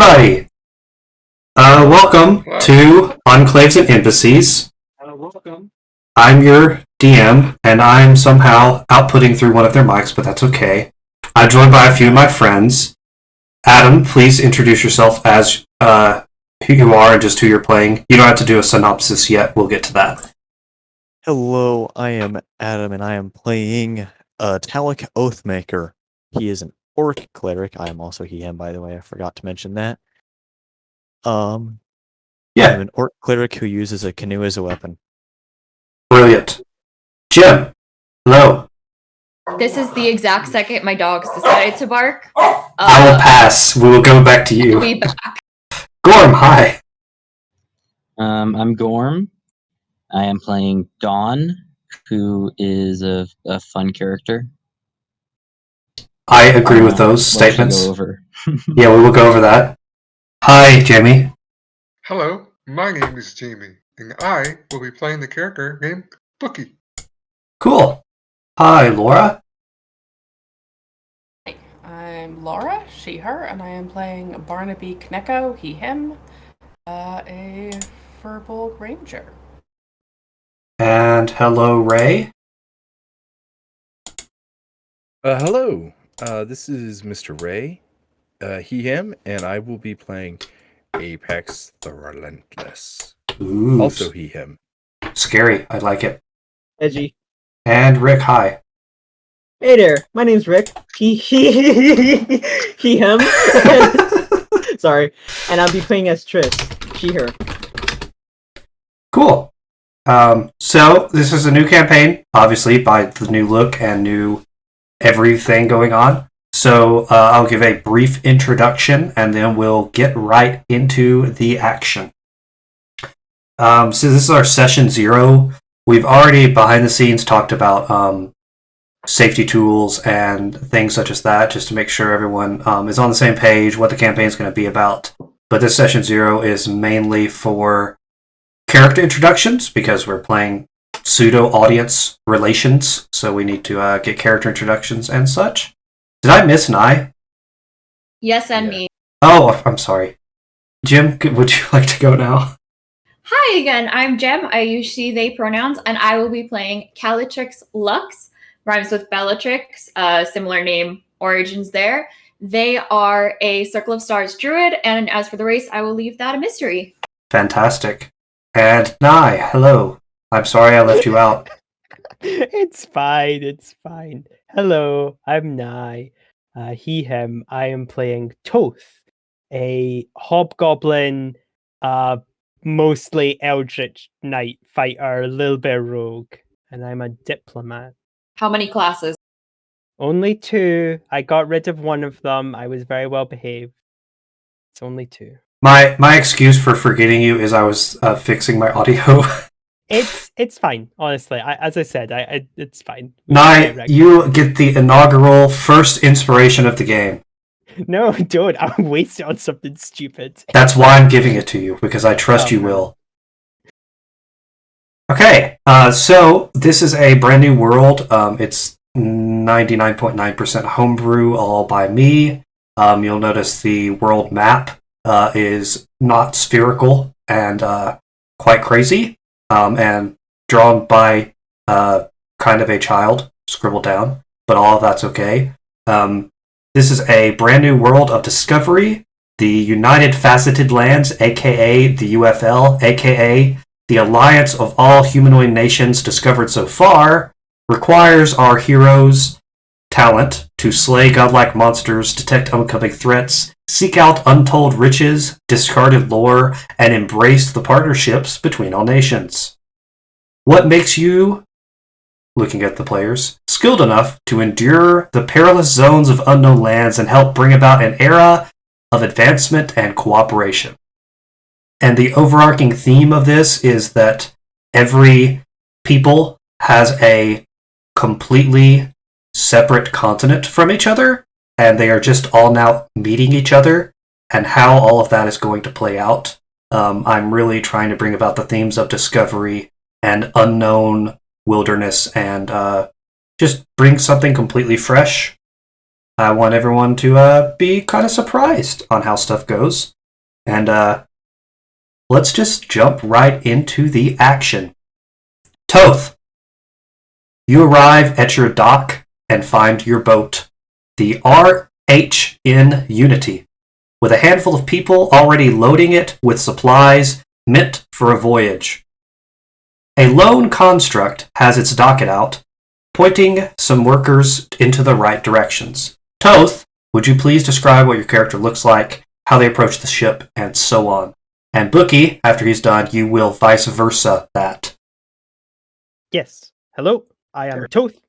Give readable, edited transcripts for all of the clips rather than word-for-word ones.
everybody! Welcome to Enclaves and Embassies. Welcome. I'm your DM, and I'm somehow outputting through one of their mics, but that's okay. I'm joined by a few of my friends. Adam, please introduce yourself as who you are and just who you're playing. You don't have to do a synopsis yet. We'll get to that. Hello, I am Adam, and I am playing Tallik Oathmaker. He is an orc cleric. I am also he/him, by the way. I forgot to mention that. I'm an orc cleric who uses a canoe as a weapon. Brilliant. Jim, hello. This is the exact second my dogs decided to bark. I will pass. We will go back to you. Be back. Gorm, hi. I'm Gorm. I am playing Donn, who is a fun character. I agree with those statements. Go over. Yeah, we will go over that. Hi, Jamie. Hello, my name is Jamie, and I will be playing the character named Bookie. Cool. Hi, Laura. I'm Laura, she, her, and I am playing Barnaby Knecko, he, him, a Furbolg Ranger. And hello, Ray. Hello. This is Mr. Ray, he, him, and I will be playing Apex the Relentless. Ooh, Also he, him. scary. I like it. Edgy. And Rick, hi. Hey there, my name's Rick. He, him. Sorry. And I'll be playing as Trish. She, her. Cool. So this is a new campaign, obviously, by the new look and new everything going on. So I'll give a brief introduction, and then we'll get right into the action. So this is our session 0. We've already, behind the scenes, talked about safety tools and things such as that, just to make sure everyone is on the same page, what the campaign is going to be about. But this session 0 is mainly for character introductions, because we're playing pseudo-audience relations, so we need to get character introductions and such. Did I miss Nye? Yes, and Yeah. me. Oh, I'm sorry. Jim, would you like to go now? Hi again, I'm Jem. I use she, they pronouns, and I will be playing Calytrix Lux. Rhymes with Bellatrix, similar name origins there. They are a Circle of Stars druid, and as for the race, I will leave that a mystery. Fantastic. And Nye, hello. I'm sorry I left you out. It's fine. Hello, I'm Nye. He, him. I am playing Toth, a hobgoblin, mostly eldritch knight fighter, a little bit rogue, and I'm a diplomat. How many classes? Only 2. I got rid of one of them. I was very well behaved. It's only 2. My excuse for forgetting you is I was fixing my audio. It's fine, honestly. As I said, it's fine. Nye, you get the inaugural first inspiration of the game. No, don't. I'll waste it on something stupid. That's why I'm giving it to you, because I trust you will. Okay, so this is a brand new world. It's 99.9% homebrew, all by me. You'll notice the world map is not spherical and quite crazy, and drawn by kind of a child, scribbled down, but all of that's okay. This is a brand new world of discovery. The United Faceted Lands, aka the UFL, aka the alliance of all humanoid nations discovered so far, requires our heroes' talent to slay godlike monsters, detect oncoming threats, seek out untold riches, discarded lore, and embrace the partnerships between all nations. What makes you, looking at the players, skilled enough to endure the perilous zones of unknown lands and help bring about an era of advancement and cooperation? And the overarching theme of this is that every people has a completely separate continent from each other, and they are just all now meeting each other, and how all of that is going to play out. I'm really trying to bring about the themes of discovery and unknown wilderness, and just bring something completely fresh. I want everyone to be kind of surprised on how stuff goes. And let's just jump right into the action. Toth, you arrive at your dock and find your boat, the RHN Unity, with a handful of people already loading it with supplies meant for a voyage. A lone construct has its docket out, pointing some workers into the right directions. Toth, would you please describe what your character looks like, how they approach the ship, and so on? And Bookie, after he's done, you will vice versa that. Yes. Hello, I am Toth.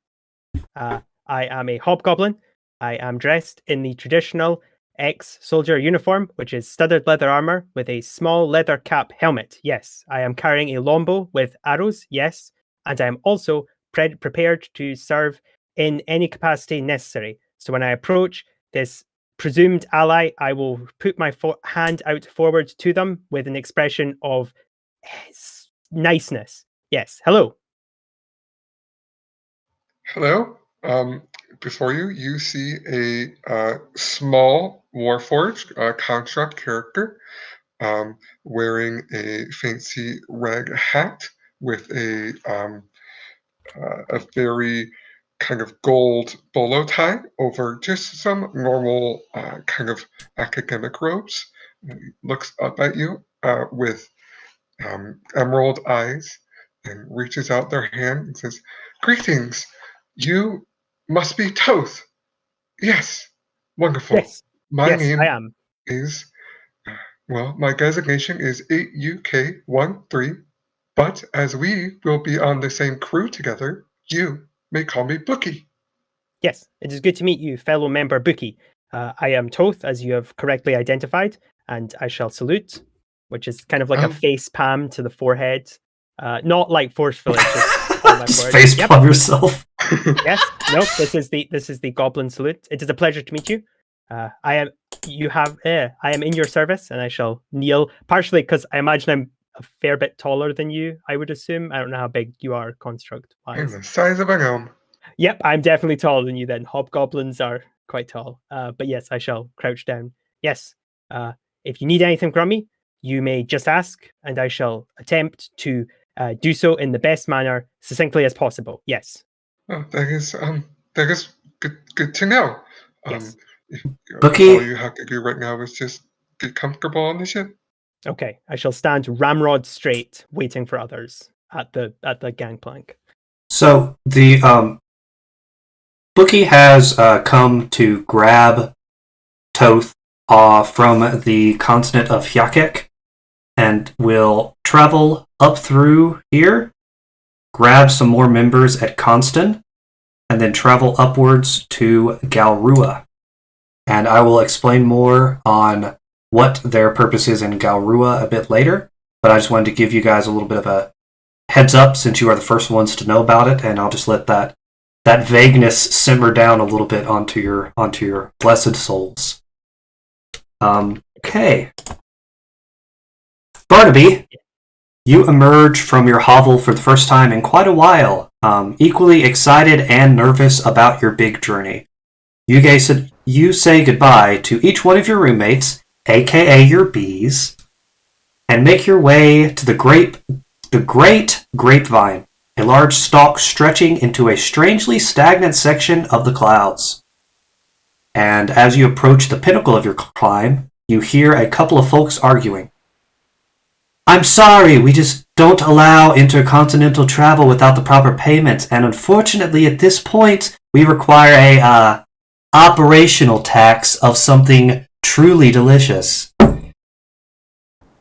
I am a hobgoblin. I am dressed in the traditional ex-soldier uniform, which is studded leather armor with a small leather cap helmet. Yes, I am carrying a longbow with arrows. Yes, and I am also prepared to serve in any capacity necessary. So when I approach this presumed ally, I will put my hand out forward to them with an expression of niceness. Yes, hello. Hello. Before you, you see a small Warforged construct character wearing a fancy rag hat with a very kind of gold bolo tie over just some normal kind of academic robes. He looks up at you with emerald eyes and reaches out their hand and says, "Greetings. You must be Toth." "Yes. Wonderful. Yes, My yes, name I am. is, well, my designation is 8UK13, but as we will be on the same crew together, you may call me Bookie." Yes, it is good to meet you, fellow member Bookie. I am Toth, as you have correctly identified, and I shall salute, which is kind of like a face palm to the forehead. Not like forcefully, just on my Just forehead. face palm yourself. Yes, no, this is the goblin salute. It is a pleasure to meet you. I am in your service, and I shall kneel, partially because I imagine I'm a fair bit taller than you, I would assume. I don't know how big you are construct-wise. I'm the size of a gnome. Yep, I'm definitely taller than you then. Hobgoblins are quite tall. But yes, I shall crouch down. Yes, if you need anything from me, you may just ask, and I shall attempt to do so in the best manner, succinctly as possible. Yes. Oh, that is good to know. Yes. Bookie? All you have to do right now is just get comfortable on the ship. Okay, I shall stand ramrod straight, waiting for others at the gangplank. So the Bookie has come to grab Toth from the continent of Hyakek and will travel up through here, grab some more members at Constan, and then travel upwards to Galrua. And I will explain more on what their purpose is in Galrua a bit later, but I just wanted to give you guys a little bit of a heads up since you are the first ones to know about it, and I'll just let that vagueness simmer down a little bit onto your blessed souls. Okay. Barnaby, you emerge from your hovel for the first time in quite a while, equally excited and nervous about your big journey. You say goodbye to each one of your roommates, aka your bees, and make your way to the great grapevine, a large stalk stretching into a strangely stagnant section of the clouds. And as you approach the pinnacle of your climb, you hear a couple of folks arguing. "I'm sorry, we just don't allow intercontinental travel without the proper payments, and unfortunately at this point, we require a operational tax of something truly delicious."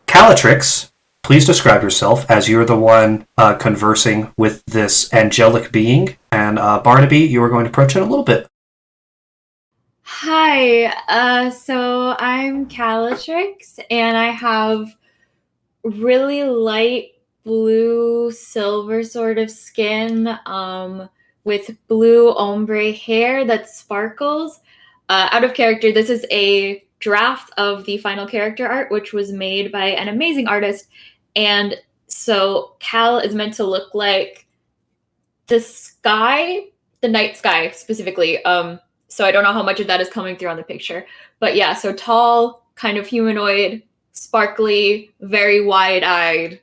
Calytrix, please describe yourself as you're the one conversing with this angelic being, and Barnaby, you are going to approach it a little bit. Hi, so I'm Calytrix, and I have really light blue silver sort of skin with blue ombre hair that sparkles. Out of character, this is a draft of the final character art, which was made by an amazing artist. And so Cal is meant to look like the sky, the night sky specifically, so I don't know how much of that is coming through on the picture. But yeah, so tall, kind of humanoid, sparkly, very wide-eyed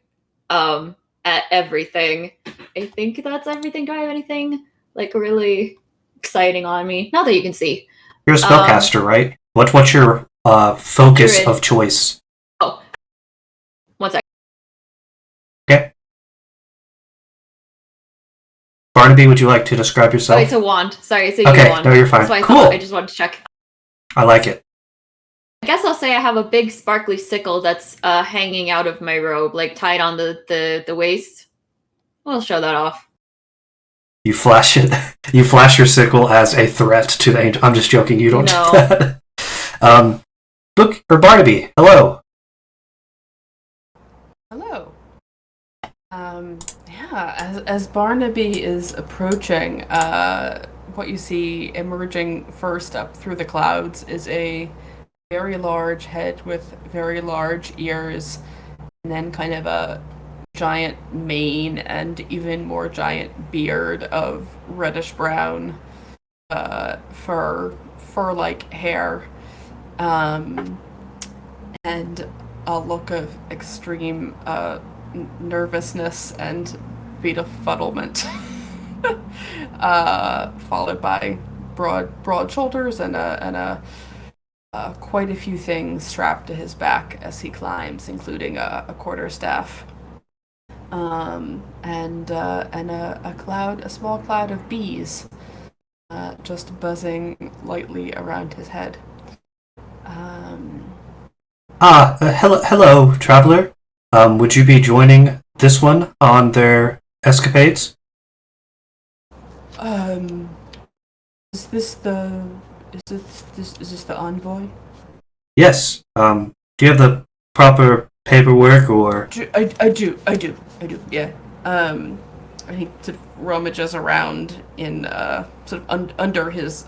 at everything. I think that's everything. Do I have anything like really exciting on me? Not that you can see. You're a spellcaster, right? What's your focus Druid. of choice? Oh, one sec. Okay. Barnaby, would you like to describe yourself? Oh, it's a wand. Sorry, it's a Okay, wand. no, you're fine. That's why I Cool. thought. I just wanted to check. I like it. I guess I'll say I have a big sparkly sickle that's hanging out of my robe, like tied on the waist. We'll show that off. You flash it. You flash your sickle as a threat to the angel. I'm just joking. You don't No. do that. Book or Barnaby. Hello. Hello. As Barnaby is approaching, what you see emerging first up through the clouds is a very large head with very large ears, and then kind of a giant mane and even more giant beard of reddish brown fur-like hair, and a look of extreme nervousness and befuddlement, followed by broad shoulders and quite a few things strapped to his back as he climbs, including a quarterstaff, and a small cloud of bees, just buzzing lightly around his head. Hello, traveler. Would you be joining this one on their escapades? Is this the envoy? Yes. Do you have the proper paperwork or? I do. Yeah. He sort of rummages around in sort of under his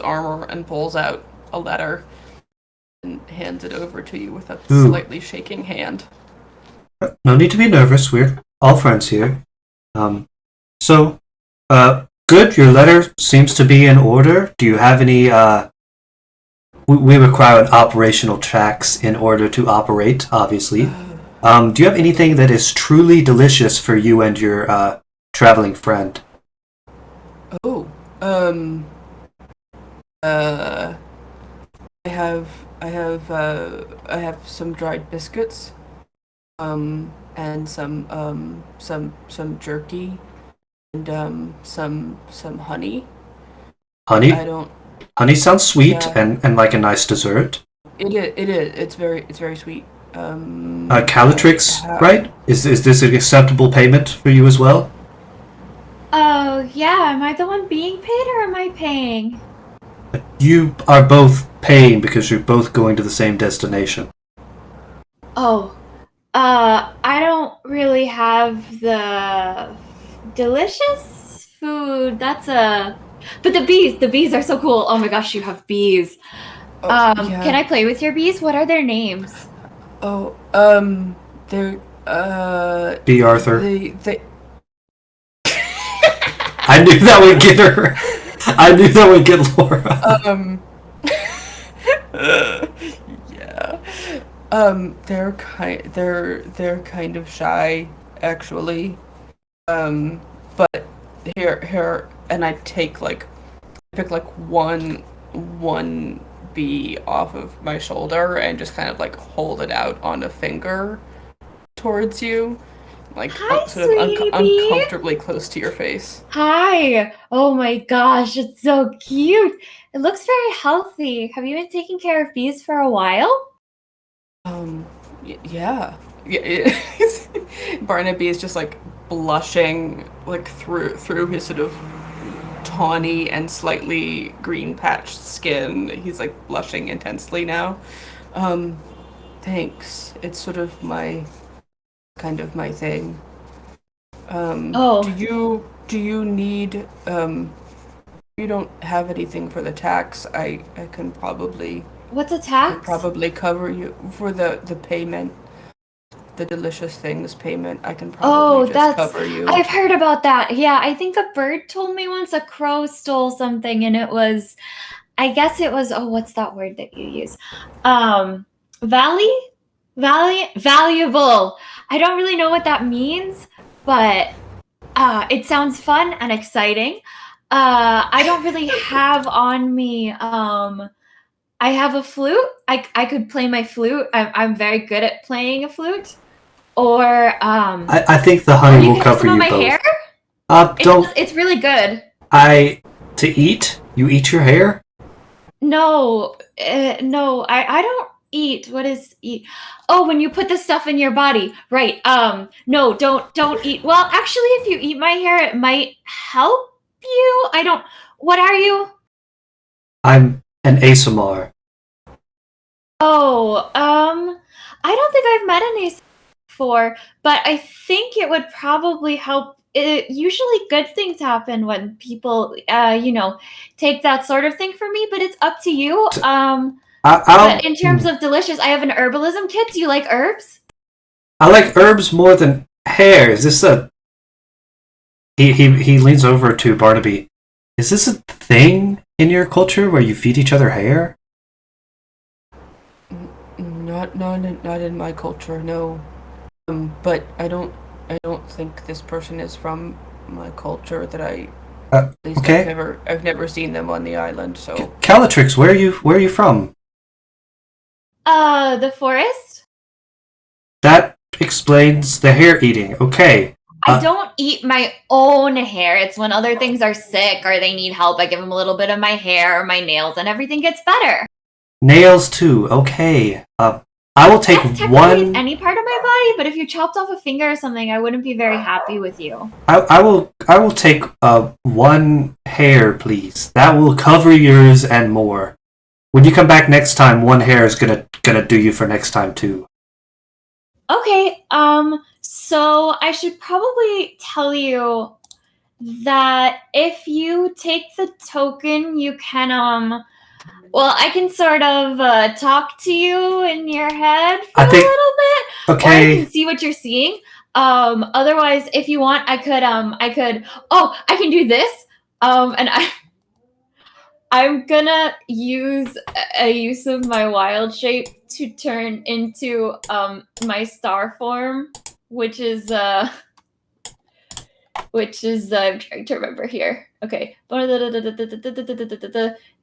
armor and pulls out a letter and hands it over to you with a slightly shaking hand. No need to be nervous. We're all friends here. Good. Your letter seems to be in order. Do you have any? We require an operational tax in order to operate. Obviously. Do you have anything that is truly delicious for you and your traveling friend? Oh. I have some dried biscuits. And some jerky, and some honey. Honey? I Honey sounds sweet Yeah. and like a nice dessert. It is. It's very sweet. Calytrix, right? Is this an acceptable payment for you as well? Oh, yeah. Am I the one being paid or am I paying? You are both paying because you're both going to the same destination. Oh. I don't really have the delicious food. But the bees are so cool. Oh my gosh, you have bees. Yeah. Can I play with your bees? What are their names? Oh, they're B. Arthur. They I knew that would get her. I knew that would get Laura. Yeah. They're kind of shy, actually. But here, and I pick one bee off of my shoulder and just kind of like hold it out on a finger towards you, like Hi, sort of sweetie bee. uncomfortably close to your face. Hi. Oh my gosh, it's so cute. It looks very healthy. Have you been taking care of bees for a while? Yeah. Barnaby is just like blushing, like through his sort of tawny and slightly green patched skin. He's like blushing intensely now. Thanks. It's sort of my thing. Do you need you don't have anything for the tax? I can probably What's a tax? cover you for the payment. The delicious things payment. I can probably cover you. I've heard about that. Yeah, I think a bird told me once a crow stole something and it was I guess it was, what's that word that you use? Valuable. I don't really know what that means, but it sounds fun and exciting. I don't really have on me, I have a flute. I could play my flute. I'm very good at playing a flute. Or, I think the honey will cover you my both. hair? It's really good. To eat? You eat your hair? No, no, I don't eat. What is eat? Oh, when you put the stuff in your body, right? No, don't eat. Well, actually, if you eat my hair, it might help you. I don't. What are you? I'm an ASMR. Oh, I don't think I've met an ASMR before, but I think it would probably help. Usually good things happen when people, take that sort of thing for me, but it's up to you. But in terms of delicious, I have an herbalism kit. Do you like herbs? I like herbs more than hair. Is this a... He leans over to Barnaby. Is this a thing in your culture where you feed each other hair? Not in my culture, no. But I don't think this person is from my culture. That at least okay. I've never seen them on the island. So Calytrix, where are you from? The forest. That explains the hair eating. Okay. I don't eat my own hair. It's when other things are sick or they need help. I give them a little bit of my hair or my nails, and everything gets better. Nails too. Okay. I will take one. Any part of my body, but if you chopped off a finger or something, I wouldn't be very happy with you. I will take one hair, please. That will cover yours and more. When you come back next time, one hair is gonna do you for next time too. Okay. So I should probably tell you that if you take the token, you can well, I can sort of talk to you in your head for a little bit. Okay. Or I can see what you're seeing. Otherwise, if you want, I could I can do this. And I'm gonna use a use of my wild shape to turn into my star form, which is I'm trying to remember here. Okay.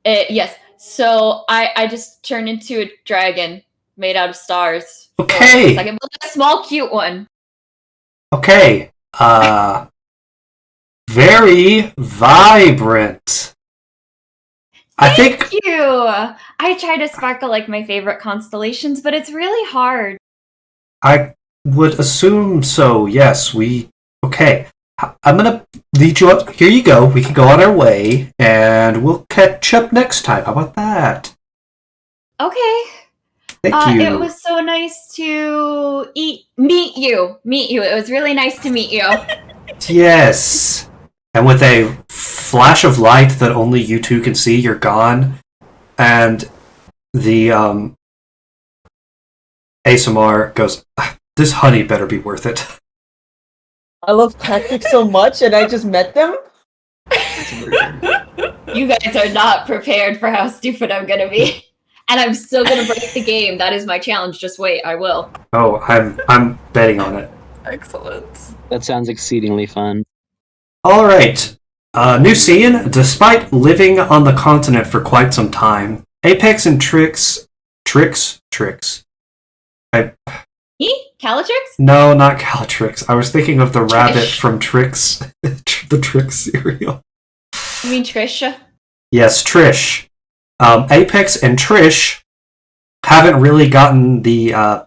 Yes. So I just turn into a dragon made out of stars. Okay. A small, cute one. Okay. Very vibrant. Thank you. I try to sparkle like my favorite constellations, but it's really hard. I would assume so. Yes. Okay. I'm gonna lead you up. Here you go. We can go on our way, and we'll catch up next time. How about that? Okay. Thank you. It was so nice to meet you. It was really nice to meet you. Yes. And with a flash of light that only you two can see, you're gone, and the ASMR goes, "This honey better be worth it." I love tactics so much, and I just met them. You guys are not prepared for how stupid I'm gonna be, and I'm still gonna break the game. That is my challenge. Just wait, I will. Oh, I'm betting on it. Excellent. That sounds exceedingly fun. All right. New scene. Despite living on the continent for quite some time, Apex and Trix. Calytrix? No, not Calytrix. I was thinking of the rabbit from Trix, the Trix cereal. You mean Trish? Yes, Trish. Apex and Trish haven't really gotten the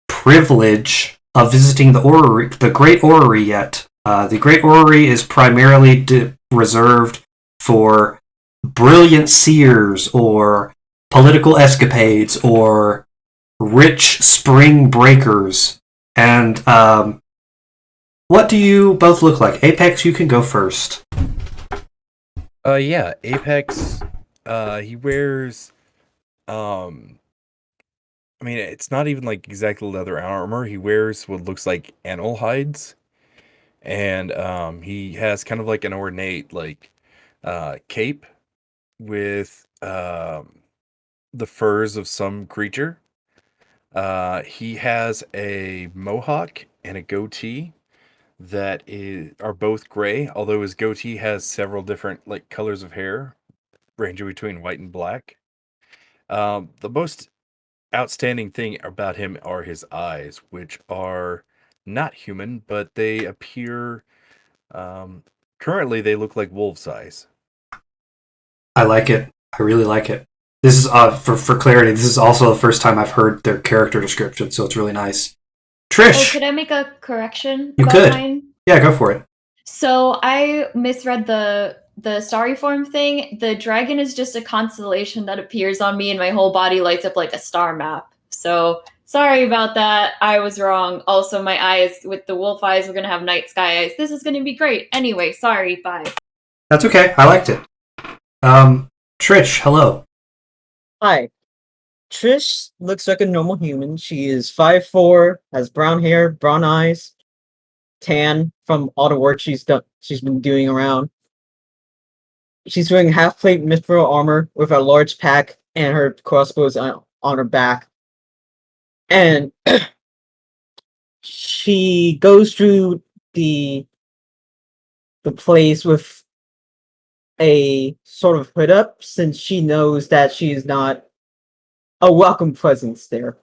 privilege of visiting the Great Orrery yet. The Great Orrery is primarily reserved for brilliant seers or political escapades or rich spring breakers. And what do you both look like? Apex, you can go first. Yeah, Apex, he wears, I mean, it's not even like exactly leather armor. He wears what looks like animal hides, and he has kind of like an ornate like cape with the furs of some creature. He has a mohawk and a goatee that are both gray, although his goatee has several different like colors of hair, ranging between white and black. The most outstanding thing about him are his eyes, which are not human, but they appear. Currently, they look like wolves' eyes. I like it. I really like it. This is for clarity. This is also the first time I've heard their character description, so it's really nice. Trish, could I make a correction? You about could. Mine? Yeah, go for it. So I misread the starry form thing. The dragon is just a constellation that appears on me, and my whole body lights up like a star map. So sorry about that. I was wrong. Also, my eyes with the wolf eyes, we're gonna have night sky eyes. This is gonna be great. Anyway, sorry. Bye. That's okay. I liked it. Trish, hello. Hi. Trish looks like a normal human. She is 5'4", has brown hair, brown eyes, tan from all the work she's been doing around. She's wearing half-plate mithril armor with a large pack, and her crossbows on her back. And she goes through the place with a sort of hood up, since she knows that she is not a welcome presence there.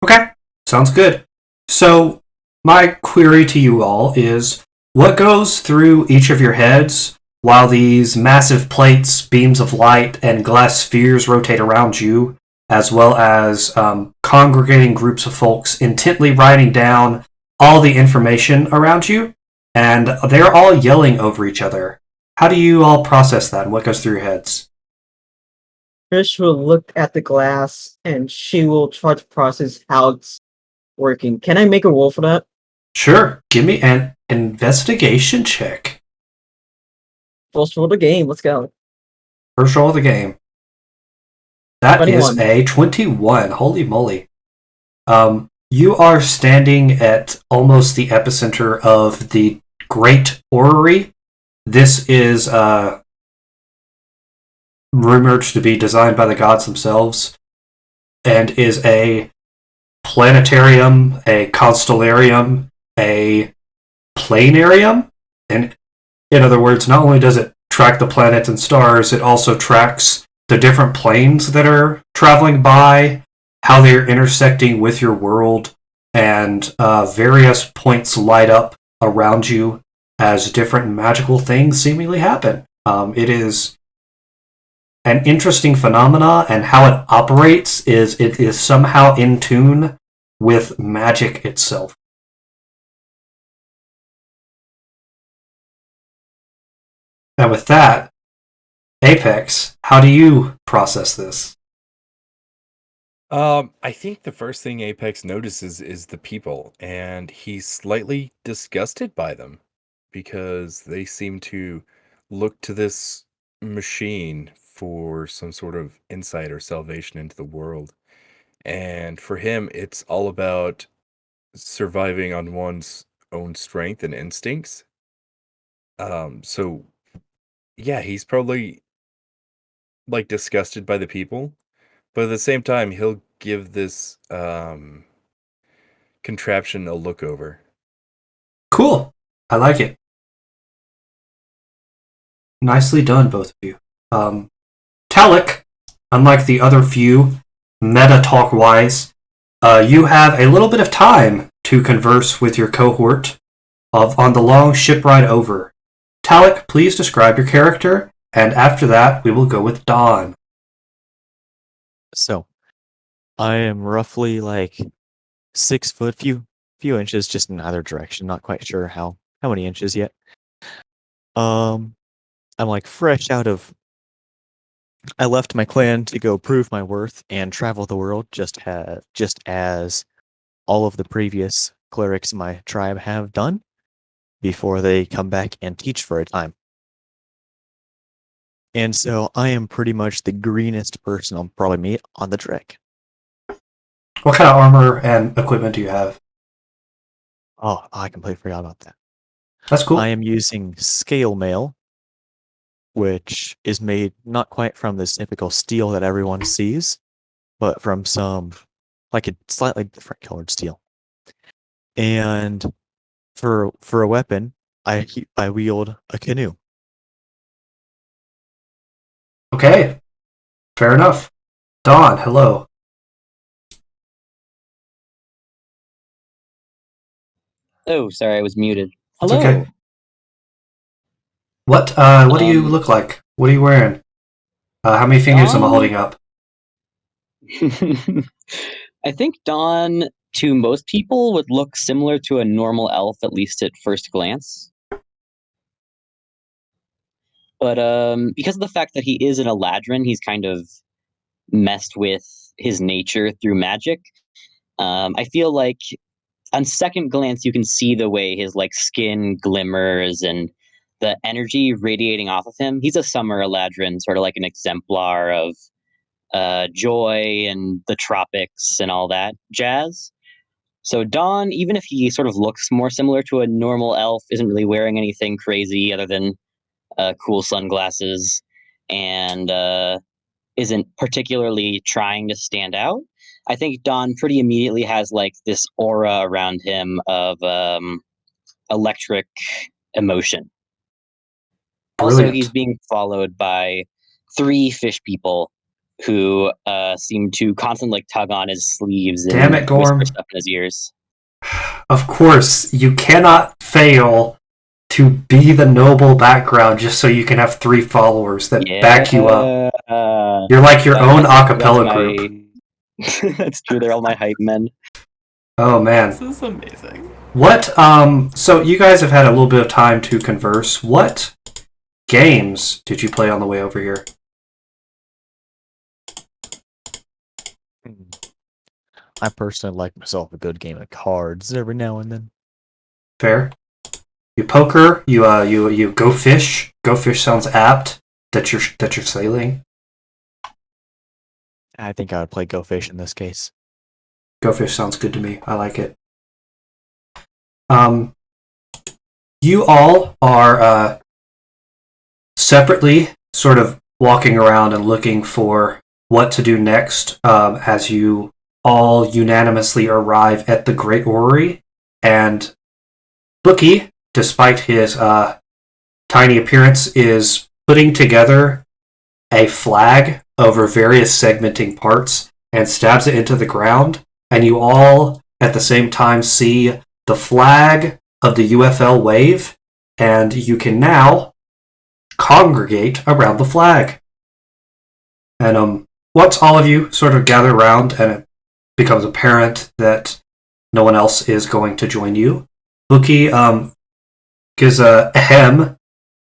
Okay, sounds good. So, my query to you all is, what goes through each of your heads while these massive plates, beams of light, and glass spheres rotate around you, as well as congregating groups of folks intently writing down all the information around you, and they're all yelling over each other? How do you all process that, and what goes through your heads? Trish will look at the glass, and she will try to process how it's working. Can I make a roll for that? Sure, give me an investigation check. First roll of the game, let's go. First roll of the game. That 21. is a 21. Holy moly. You are standing at almost the epicenter of the Great Orrery. This is rumored to be designed by the gods themselves, and is a planetarium, a constellarium, a planarium. And in other words, not only does it track the planets and stars, it also tracks the different planes that are traveling by, how they're intersecting with your world, and various points light up around you as different magical things seemingly happen. It is an interesting phenomena, and how it operates is it is somehow in tune with magic itself. And with that, Apex, how do you process this? I think the first thing Apex notices is the people, and he's slightly disgusted by them because they seem to look to this machine for some sort of insight or salvation into the world. And for him, it's all about surviving on one's own strength and instincts. So yeah, he's probably like disgusted by the people, but at the same time, he'll give this contraption a look over. Cool. I like it. Nicely done, both of you. Tallik, unlike the other few, meta talk wise, you have a little bit of time to converse with your cohort on the long ship ride over. Tallik, please describe your character, and after that, we will go with Donn. So, I am roughly like 6 foot, few inches, just in either direction. Not quite sure how many inches yet. I'm like fresh out of. I left my clan to go prove my worth and travel the world, just as all of the previous clerics in my tribe have done, before they come back and teach for a time. And so I am pretty much the greenest person I'll probably meet on the trek. What kind of armor and equipment do you have? Oh, I completely forgot about that. That's cool. I am using scale mail which is made not quite from this typical steel that everyone sees, but from some, like a slightly different colored steel. And for a weapon, I wield a canoe. Okay, fair enough. Donn, hello. Oh, sorry, I was muted. It's Hello. okay. What do you look like? What are you wearing? How many fingers am I holding up? I think Donn, to most people, would look similar to a normal elf, at least at first glance. But because of the fact that he is an Eladrin, he's kind of messed with his nature through magic. I feel like on second glance, you can see the way his like skin glimmers and the energy radiating off of him. He's a summer Eladrin, sort of like an exemplar of joy and the tropics and all that jazz. So Donn, even if he sort of looks more similar to a normal elf, isn't really wearing anything crazy other than cool sunglasses and isn't particularly trying to stand out. I think Donn pretty immediately has like this aura around him of electric emotion. Also, Brilliant. he's being followed by 3 fish people who seem to constantly like tug on his sleeves and Damn it, Gorm. whisper stuff in his ears. Of course, you cannot fail to be the noble background just so you can have 3 followers that back you up. You're like your own acapella group. That's true. They're all my hype men. Oh man. This is amazing. What so you guys have had a little bit of time to converse. What games did you play on the way over here? I personally like myself a good game of cards every now and then. Fair. You poker, you go fish. Go fish sounds apt that you're sailing. I think I would play Go Fish in this case. Go fish sounds good to me. I like it. You all are separately sort of walking around and looking for what to do next as you all unanimously arrive at the Great Orrery. And Bookie, despite his tiny appearance, is putting together a flag over various segmenting parts and stabs it into the ground. And you all at the same time see the flag of the UFL wave, and you can now congregate around the flag. And once all of you sort of gather around and it becomes apparent that no one else is going to join you, Bookie gives a ahem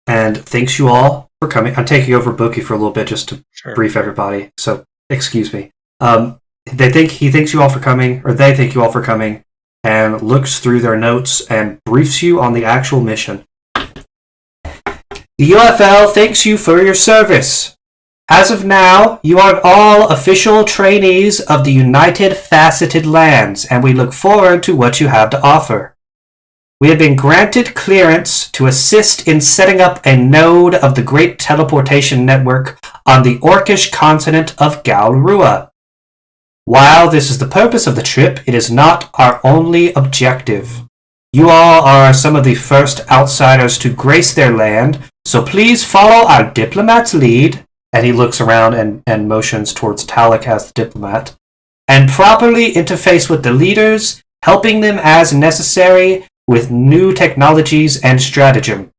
and thanks you all for coming. I'm taking over Bookie for a little bit just to brief everybody, so excuse me. He thanks you all for coming, or they thank you all for coming, and looks through their notes and briefs you on the actual mission. The UFL thanks you for your service. As of now, you are all official trainees of the United Faceted Lands, and we look forward to what you have to offer. We have been granted clearance to assist in setting up a node of the Great Teleportation Network on the Orcish continent of Galrua. While this is the purpose of the trip, it is not our only objective. You all are some of the first outsiders to grace their land, so please follow our diplomat's lead, and he looks around and motions towards Tallik as the diplomat, and properly interface with the leaders, helping them as necessary with new technologies and stratagem.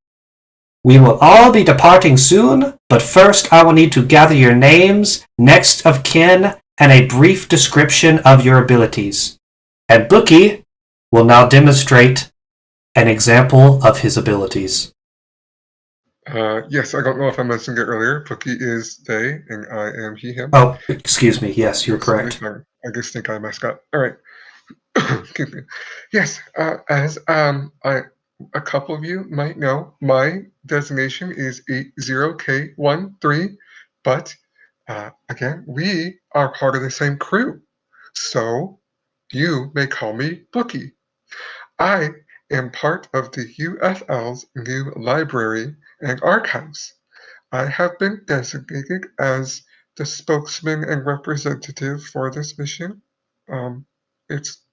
We will all be departing soon, but first I will need to gather your names, next of kin, and a brief description of your abilities. And Bookie will now demonstrate an example of his abilities. Yes, I don't know if I mentioned it earlier. Bookie is they, and I am he, him. Oh, excuse me. Yes, you're correct. I just think I messed up. All right. Excuse me. Yes, as a couple of you might know, my designation is 80K13, but again, we are part of the same crew, so you may call me Bookie. I am part of the UFL's new library and archives. I have been designated as the spokesman and representative for this mission. It's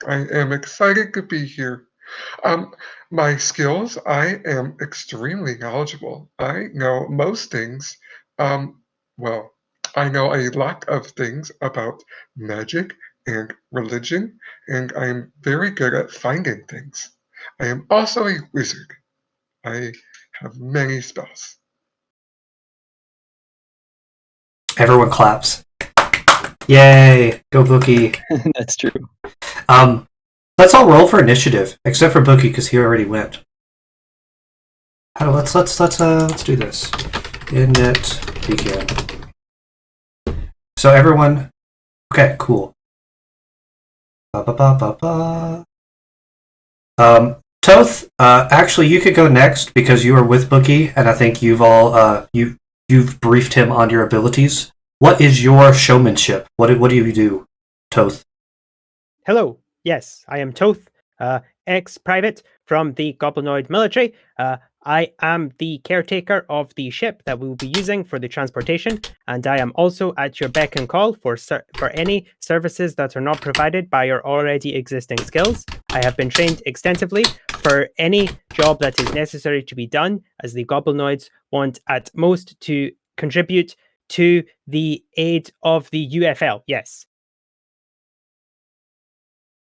I am excited to be here. My skills, I am extremely knowledgeable. I know most things. Well, I know a lot of things about magic and religion, and I'm very good at finding things. I am also a wizard. I have many spells. Everyone claps. Yay! Go Bookie. That's true. Let's all roll for initiative, except for Bookie because he already went. Let's do this. Init begin. So everyone, okay, cool. Toth, actually, you could go next because you are with Bookie, and I think you've briefed him on your abilities. What is your showmanship? What do you do, Toth? Hello. Yes, I am Toth, ex-private from the Goblinoid military. I am the caretaker of the ship that we will be using for the transportation, and I am also at your beck and call for any services that are not provided by your already existing skills. I have been trained extensively for any job that is necessary to be done, as the Goblinoids want at most to contribute to the aid of the UFL. Yes.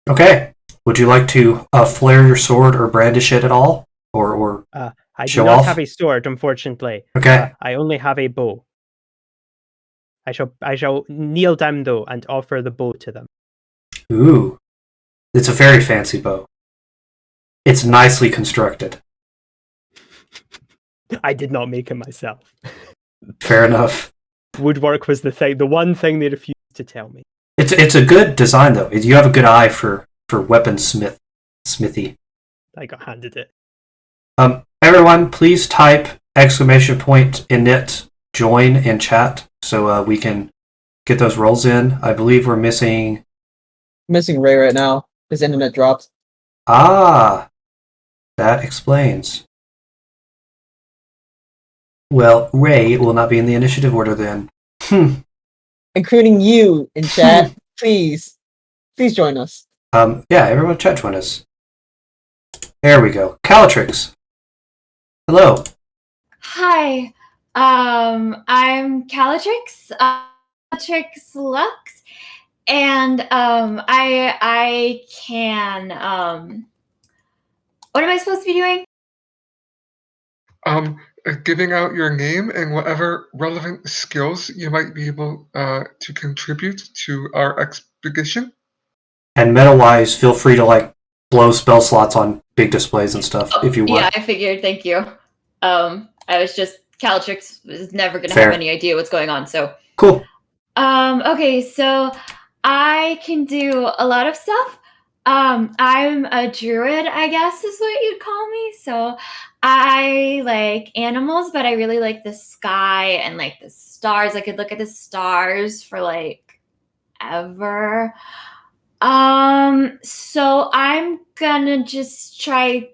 Okay. Would you like to flare your sword or brandish it at all, or I show do not off? have a sword, unfortunately. Okay. I only have a bow. I shall kneel down though and offer the bow to them. Ooh, it's a very fancy bow. It's nicely constructed. I did not make it myself. Fair enough. Woodwork was the one thing they refused to tell me. It's a good design though. You have a good eye for weaponsmithy. I got handed it. Everyone, please type !init join in chat so we can get those rolls in. I believe we're missing... Missing Ray right now. His internet dropped. Ah, that explains. Well, Ray will not be in the initiative order then. Including you in chat. Please join us. Yeah, everyone chat join us. There we go. Calytrix. Hello. Hi. I'm Calytrix, Calytrix Lux, and I can what am I supposed to be doing? Giving out your name and whatever relevant skills you might be able to contribute to our expedition. And meta-wise, feel free to blow spell slots on big displays and stuff if you want. Yeah, I figured. Thank you. I was just Calytrix is never going to Fair. have any idea what's going on. So Cool. Okay, so I can do a lot of stuff. I'm a druid, I guess is what you'd call me. So I like animals, but I really like the sky and like the stars. I could look at the stars for ever. So I'm gonna just try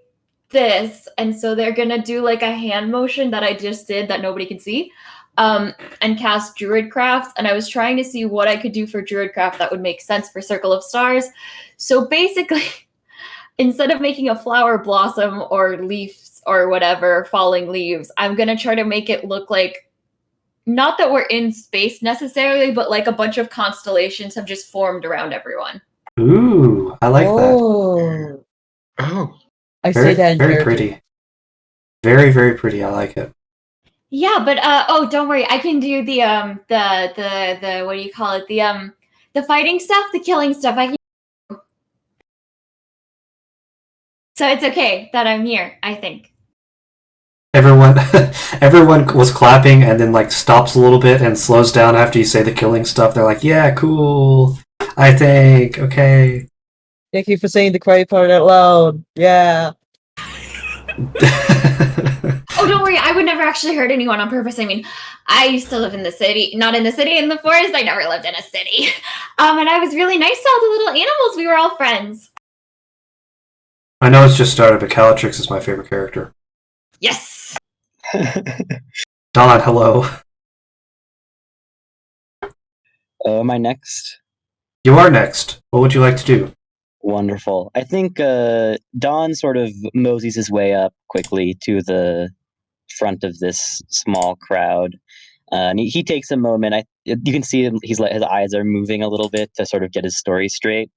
this, and so they're gonna do a hand motion that I just did that nobody can see, and cast Druidcraft. And I was trying to see what I could do for Druidcraft that would make sense for Circle of Stars. So basically, instead of making a flower blossom or leaves or whatever, falling leaves, I'm gonna try to make it look not that we're in space necessarily, but a bunch of constellations have just formed around everyone. Ooh, I like that. Oh. I say that in very character. pretty. Very, very pretty. I like it. Yeah, but don't worry, I can do the what do you call it? The fighting stuff, the killing stuff. I can. So it's okay that I'm here, I think. Everyone was clapping and then stops a little bit and slows down after you say the killing stuff. They're like, yeah, cool. I think, okay. Thank you for saying the quiet part out loud. Yeah. Oh, don't worry. I would never actually hurt anyone on purpose. I mean, I used to live in the city, not in the city, in the forest. I never lived in a city. And I was really nice to all the little animals. We were all friends. I know it's just started, but Calytrix is my favorite character. Yes. Donn, hello. Am I next? You are next. What would you like to do? Wonderful. I think Donn sort of moseys his way up quickly to the front of this small crowd. And he takes a moment. You can see him. His eyes are moving a little bit to sort of get his story straight.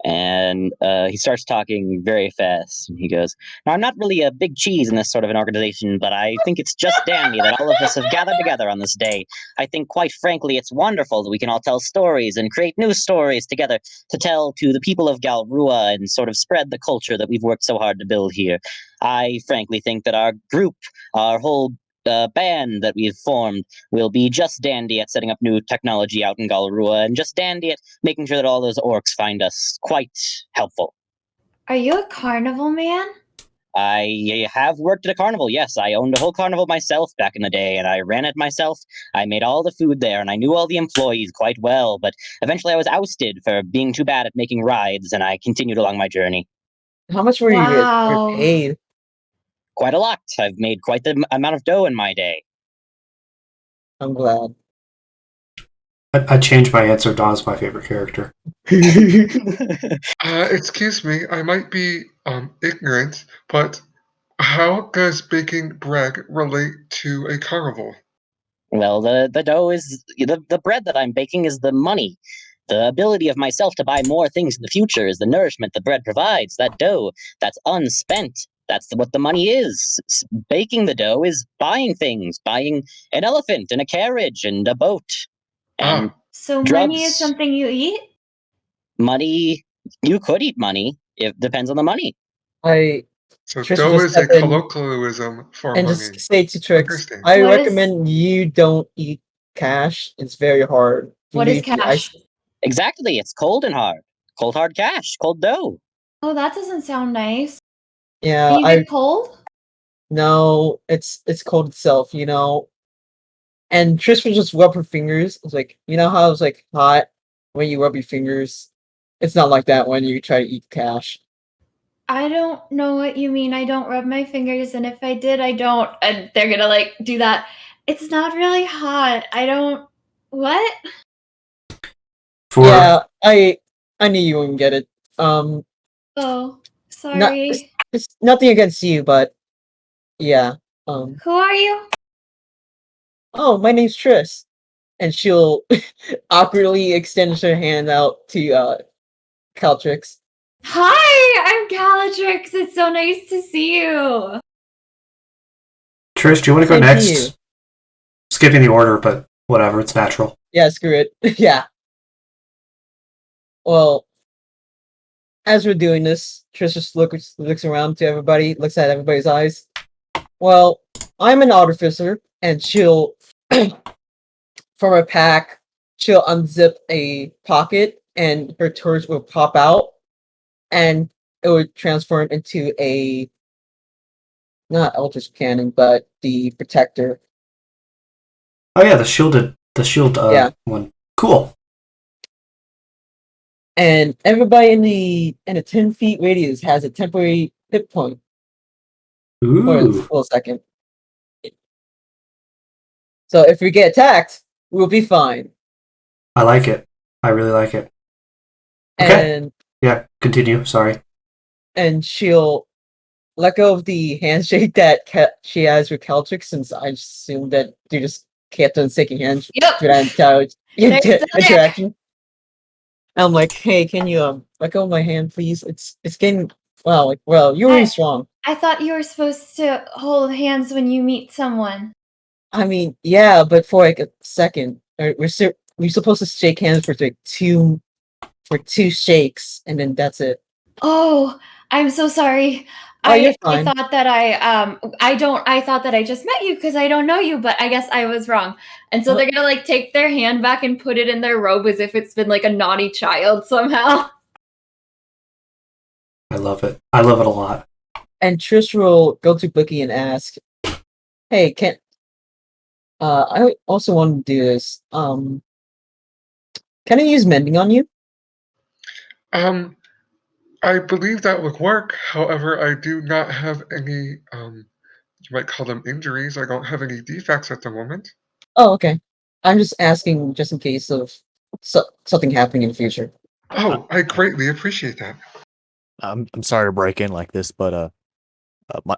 And he starts talking very fast. And he goes, "Now, I'm not really a big cheese in this sort of an organization, but I think it's just dandy that all of us have gathered together on this day. I think, quite frankly, it's wonderful that we can all tell stories and create new stories together to tell to the people of Galrua and sort of spread the culture that we've worked so hard to build here. I frankly think that our group, our whole band that we've formed, will be just dandy at setting up new technology out in Galrua and just dandy at making sure that all those orcs find us quite helpful. Are you a carnival man? I have worked at a carnival, yes. I owned a whole carnival myself back in the day, and I ran it myself. I made all the food there, and I knew all the employees quite well, but eventually I was ousted for being too bad at making rides, and I continued along my journey. How much were Wow. you paid? Quite a lot. I've made quite the amount of dough in my day. I'm glad. I changed my answer. Donn's my favorite character. Excuse me, I might be ignorant, but how does baking bread relate to a carnival? Well, the dough is the bread that I'm baking is the money. The ability of myself to buy more things in the future is the nourishment the bread provides. That dough, that's unspent. That's what the money is. Baking the dough is buying things, buying an elephant and a carriage and a boat and So drugs. money is something you eat? Money, you could eat money. It depends on the money. So Trish dough just is a step in colloquialism for and money. just say to Trix, Understand. I What is- recommend you don't eat cash. It's very hard. What is cash? Exactly. It's cold and hard. Cold hard cash. Cold dough. Oh, that doesn't sound nice. Yeah, Can you get cold? No, it's cold itself, you know. And Trish would just rub her fingers. It's like, you know how it's like hot when you rub your fingers? It's not like that when you try to eat cash. I don't know what you mean. I don't rub my fingers, and if I did, I don't. And they're gonna like do that. It's not really hot. I don't. What? Yeah, I knew you wouldn't get it. Oh, Not sorry. it's nothing against you, but yeah. Who are you? Oh, my name's Trish. And she'll awkwardly extend her hand out to Calytrix. Hi, I'm Calytrix. It's so nice to see you. Trish, do you want to go Same to next? you. Skipping the order, but whatever, it's natural. Yeah, screw it. Yeah. Well, as we're doing this, Trish just looks around to everybody, looks at everybody's eyes. Well, I'm an artificer, and she'll, from her pack, she'll unzip a pocket, and her torch will pop out, and it would transform into a, not Eldritch Cannon, but the Protector. Oh yeah, the shield Yeah. one. Cool. And everybody in a 10 feet radius has a temporary hit point for a Ooh. full second. So if we get attacked, we'll be fine. I like it. I really like it. Okay. And Yeah, continue. Sorry. and she'll let go of the handshake that she has with Calytrix, since I assume that they just kept on shaking hands Yep. through that entire They're still there. interaction. I'm like, hey, can you let go of my hand, please? It's getting well, you're really strong. I thought you were supposed to hold hands when you meet someone. I mean, yeah, but for like a second, we're supposed to shake hands for like two shakes, and then that's it. Oh, I'm so sorry. Oh, you're fine. I thought that I thought that I just met you because I don't know you, but I guess I was wrong. And so they're gonna like take their hand back and put it in their robe as if it's been like a naughty child somehow. I love it. I love it a lot. And Trish will go to Bookie and ask, "Hey, I also want to do this. Can I use mending on you?" I believe that would work. However, I do not have any You might call them injuries. I don't have any defects at the moment. Oh, okay. I'm just asking just in case of something happening in the future. Oh, I greatly appreciate that. I'm sorry to break in like this, but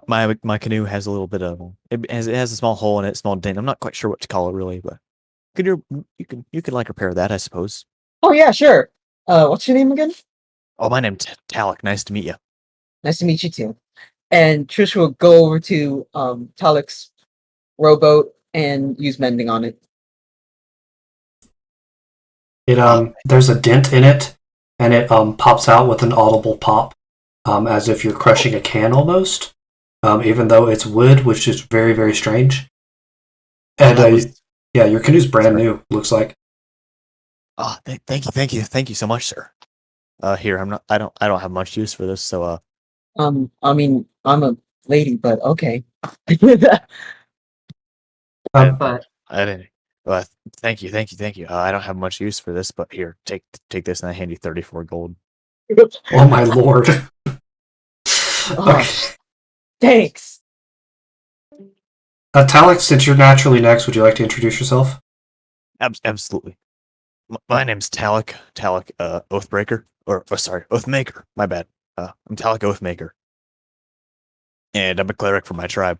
my canoe has a little bit of it has a small hole in it, small dent. I'm not quite sure what to call it really, but you can like repair that, I suppose. Oh yeah, sure. What's your name again? Oh, my name's Tallik. Nice to meet you. Nice to meet you too. And Trish will go over to Tallik's rowboat and use mending on it. There's a dent in it, and it pops out with an audible pop, as if you're crushing a can almost. Even though it's wood, which is very, very strange. And your canoe's brand new. Looks like. Oh, thank you so much, sir. Here, I don't have much use for this, so I mean, I'm a lady, but okay. But I didn't. Thank you. I don't have much use for this, but here, take this, and I hand you 34 gold. Oh my lord! Okay. Thanks. Tallik, since you're naturally next, would you like to introduce yourself? Absolutely. My name's Tallik. Oathbreaker, sorry, Oathmaker. My bad. I'm Tallik Oathmaker, and I'm a cleric for my tribe.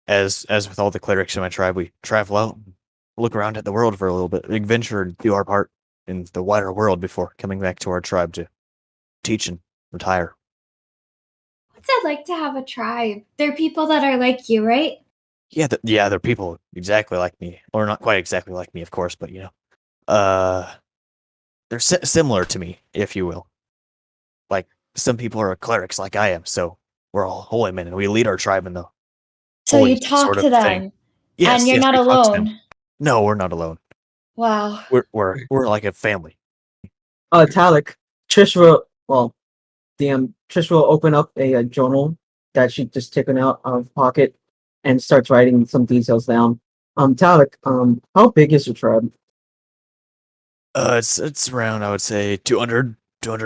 As with all the clerics in my tribe, we travel out, look around at the world for a little bit, adventure, and do our part in the wider world before coming back to our tribe to teach and retire. What's it like to have a tribe? They're people that are like you, right? Yeah, they're people exactly like me, or not quite exactly like me, of course, but they're similar to me, if you will. Like some people are clerics, like I am, so we're all holy men, and we lead our tribe in the. So you talk to them, yes, and you're not we talk to them. alone. No, we're not alone. Wow. We're like a family. Tallik, Trish will Trish will open up a journal that she just taken out of her pocket and starts writing some details down. Tallik, how big is your tribe? It's around, I would say 200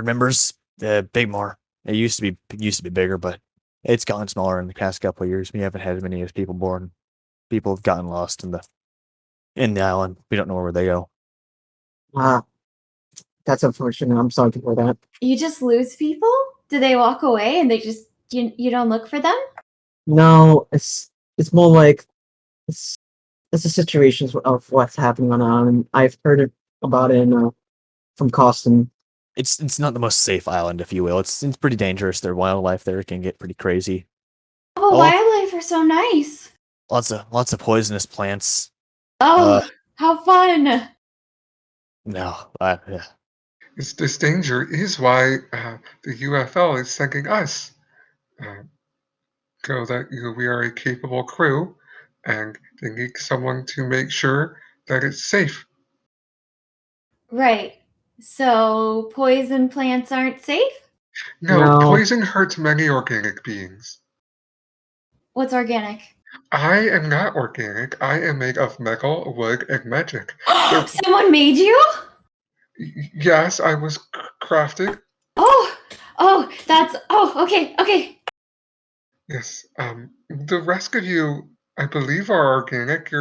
members. Big more. It used to be bigger, but it's gotten smaller in the past couple of years. We haven't had as many as people born. People have gotten lost in the island. We don't know where they go. That's unfortunate. I'm sorry to hear that. You just lose people? Do they walk away and they just you don't look for them? No, it's more like it's a situation of what's happening on the island. I've heard about it from Costin. It's not the most safe island, if you will. It's pretty dangerous. Their wildlife there can get pretty crazy. Oh, wildlife are so nice. Lots of poisonous plants. Oh, how fun! No, yeah. This danger is why the UFL is sending us. Go that we are a capable crew, and they need someone to make sure that it's safe. Right. So poison plants aren't safe? No, poison hurts many organic beings. What's organic? I am not organic. I am made of metal, wood, and magic. Someone made you? Yes, I was crafted. Okay. Yes. The rest of you, I believe, are organic.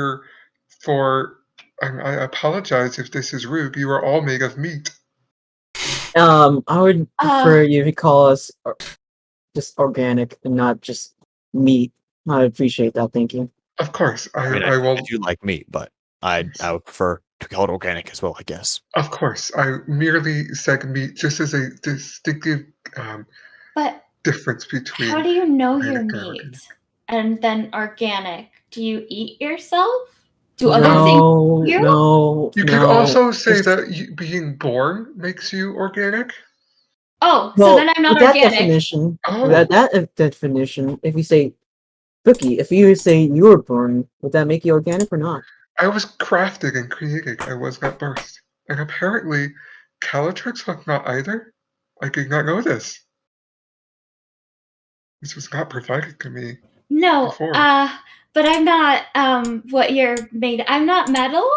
I apologize if this is rude. You are all made of meat. I would prefer you to call us just organic and not just meat. I appreciate that. Thank you. Of course, I will. I do like meat, but I would prefer to call it organic as well, I guess. Of course, I merely said meat just as a distinctive difference between. How do you know you're meat and then organic? Do you eat yourself? Do other things you? No. You could also say that being born makes you organic. Oh, so then I'm not organic. That definition, if you say Cookie, if you say you were born, would that make you organic or not? I was crafted and created. I was not birthed. And apparently, Calytrix was not either. I did not know this. This was not provided to me. No, before. but I'm not what you're made. I'm not metal.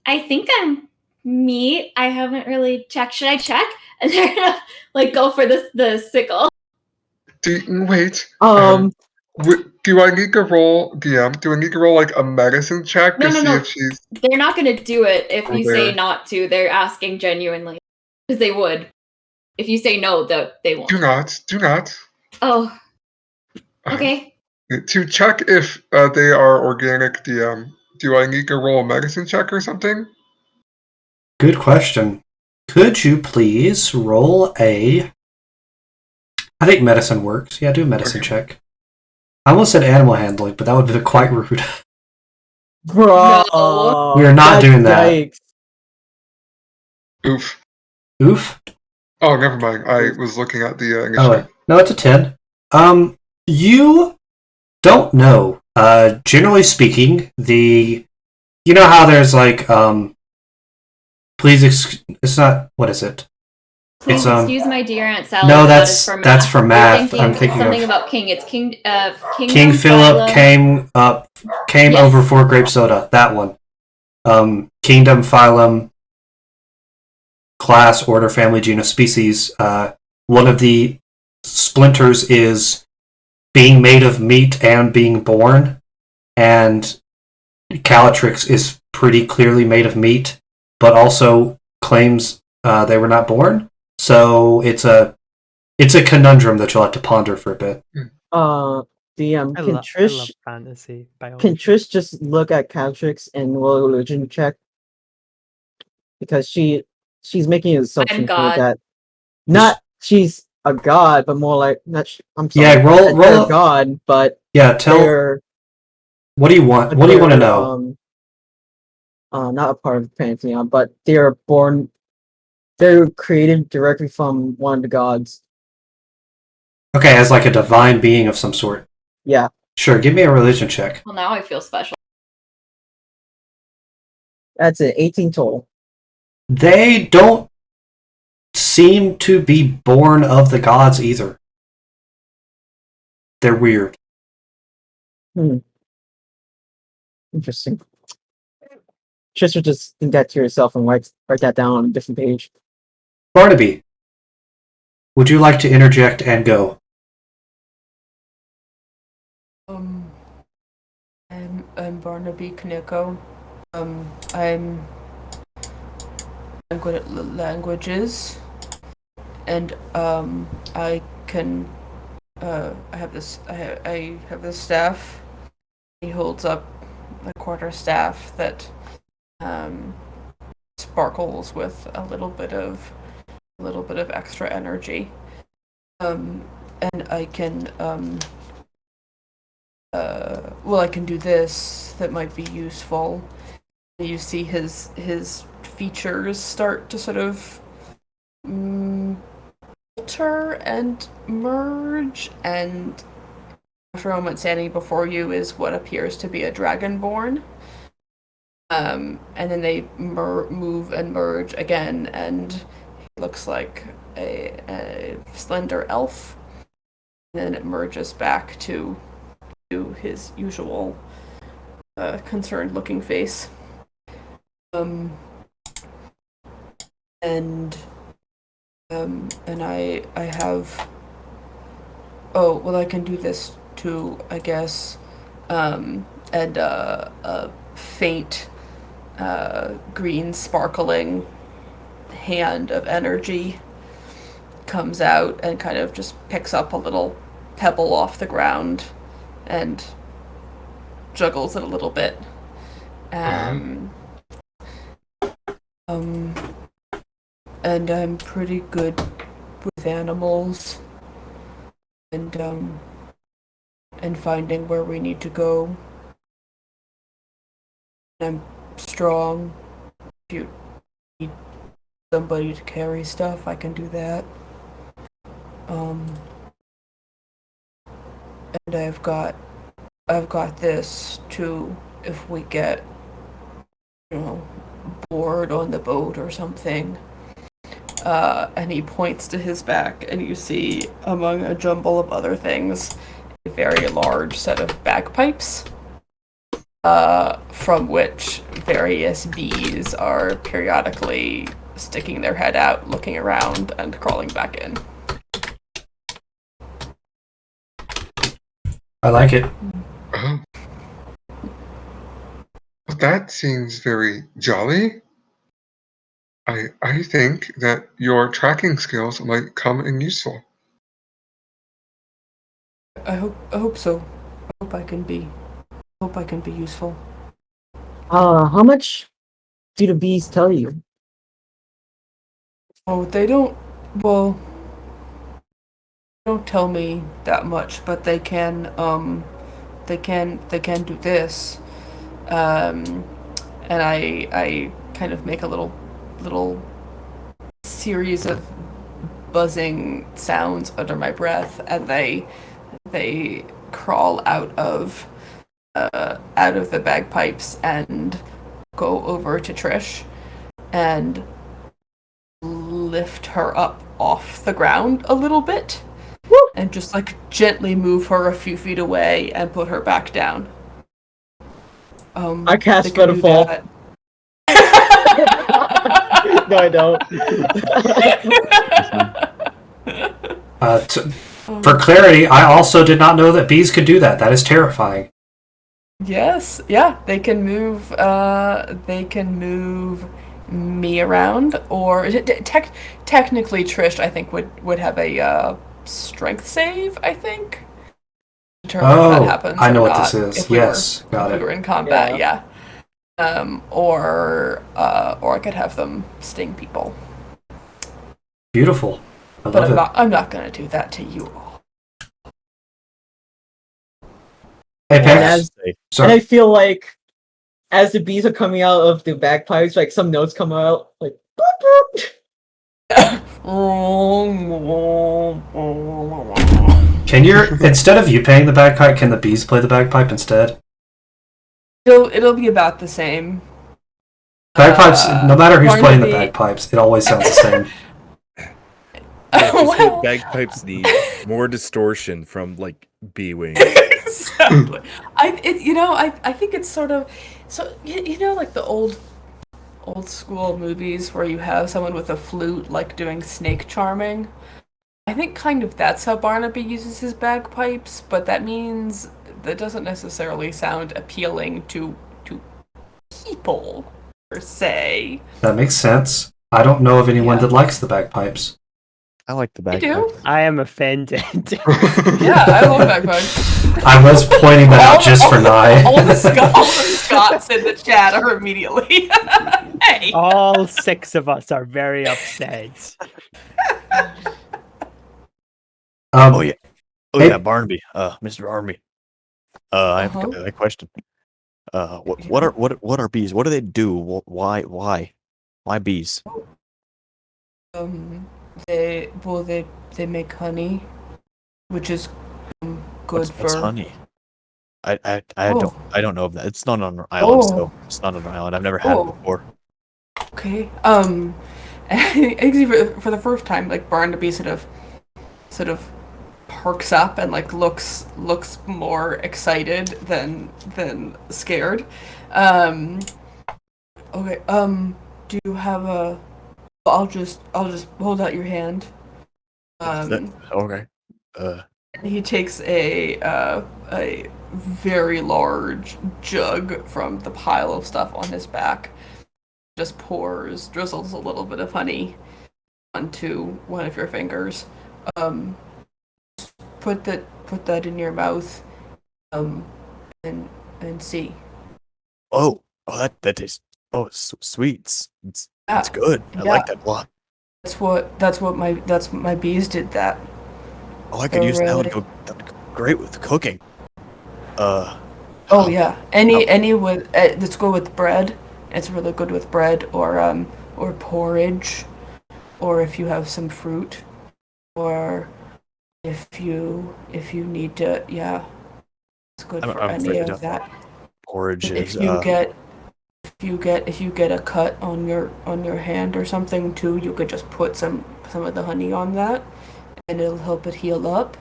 I think I'm meat. I haven't really checked. Should I check? And they're gonna go for the sickle. Wait. Do I need to roll DM? Do I need to roll like a medicine check to see if she's? They're not going to do it if you say aware? not to. They're asking genuinely because they would. If you say no, they won't. Do not. Oh, okay. To check if they are organic DM, do I need to roll a medicine check or something? Good question. Could you please roll a... I think medicine works. Yeah, do a medicine check. I almost said animal handling, but that would be quite rude. Bro, No. We are not doing that. Yikes. Oof. Oof. Oh, never mind. I was looking at the Oh, initiative. no, it's a 10. You don't know. Generally speaking, you know how there's like, it's not, what is it? Please It's, excuse my dear Aunt Sally. no, that that's is for that's for You're math. I'm thinking something of about King. It's King. King Philip came Yes. over for grape soda. That one. Kingdom, phylum, class, order, family, genus, species. One of the splinters is being made of meat and being born, and Calytrix is pretty clearly made of meat, but also claims they were not born. So it's a conundrum that you'll have to ponder for a bit. DM, I can love Trish fantasy biology. can Trish just look at Calytrix and roll a religion check? Because she's making an assumption God. that not she's a god, but more like not. I'm sorry. Yeah, roll they're roll. a god, but Yeah, tell. they're What do you want? What do you want to know? Not a part of the pantheon, but they're born. They're created directly from one of the gods. Okay, as like a divine being of some sort. Yeah. Sure, give me a religion check. Well, now I feel special. That's it. 18 total. They don't seem to be born of the gods either. They're weird. Interesting. Trish would just think that to yourself and write that down on a different page. Barnaby, would you like to interject and go? I'm Barnaby Kaneko. I'm good at languages, and I can. I have this. I have this staff. He holds up a quarter staff that sparkles with a little bit of extra energy. And I can I can do this that might be useful. You see his features start to sort of alter and merge, and after a moment standing before you is what appears to be a dragonborn. And then they move and merge again, and he looks like a slender elf. And then it merges back to his usual concerned-looking face. And I have. Oh well, I can do this too, I guess. And a faint green sparkling hand of energy comes out and kind of just picks up a little pebble off the ground and juggles it a little bit. And I'm pretty good with animals and finding where we need to go. I'm strong. If you need somebody to carry stuff, I can do that. And I've got this too. If we get, bored on the boat or something. And he points to his back, and you see, among a jumble of other things, a very large set of bagpipes, from which various bees are periodically sticking their head out, looking around, and crawling back in. I like it. Oh. Well, that seems very jolly. I think that your tracking skills might come in useful. I hope so. I hope I can be useful. How much do the bees tell you? Oh, they don't. Well, they don't tell me that much, but they can. They can do this. And I kind of make a little series of buzzing sounds under my breath, and they crawl out of the bagpipes and go over to Trish and lift her up off the ground a little bit. Woo! And just like gently move her a few feet away and put her back down. I cast Fall. No, I don't. For clarity, I also did not know that bees could do that. That is terrifying. Yes, yeah, they can move. They can move me around, or technically, Trish, I think would have a strength save. I think. Determine if that happens. I know what not, this is. Yes, got it. If we were in combat, yeah. Or I could have them sting people. Beautiful. But I'm not going to do that to you all. Apex. And I feel like as the bees are coming out of the bagpipes, like some notes come out, like boop, boop. Can instead of you playing the bagpipe, can the bees play the bagpipe instead? It'll be about the same. Bagpipes, no matter who's Barnaby... playing the bagpipes, it always sounds the same. Yeah, just what bagpipes need more distortion from like bee wings. Exactly. I think it's sort of like the old school movies where you have someone with a flute like doing snake charming. I think kind of that's how Barnaby uses his bagpipes, but that means that doesn't necessarily sound appealing to people per se. That makes sense. I don't know of anyone that likes the bagpipes. I like the bagpipes. You do? I am offended. Yeah, I love bagpipes. I was pointing that out just for Nye. All the Scots in the chat are immediately. Hey. All 6 of us are very upset. Yeah, Barnaby. Mr. Barnaby. I have a question. What are bees? What do they do? Why bees? They make honey, which is good for. What's honey? I don't know of that. It's not on an island, so it's not on an island. I've never had it before. Okay. Actually, for the first time, like Barnaby sort of perks up and like looks more excited than scared. Okay. Do you have a? I'll just hold out your hand. Okay. He takes a very large jug from the pile of stuff on his back. Just drizzles a little bit of honey onto one of your fingers. Put that in your mouth, and see. That tastes. Oh, it's sweet. It's good. I like that a lot. That's my bees did that. Oh, I could use that. That would go great with cooking. Yeah. Any with let's go with bread. It's really good with bread or porridge, or if you have some fruit, or if you need to, it's good for any of that. Porridge is. If you get a cut on your hand or something too, you could just put some of the honey on that, and it'll help it heal up.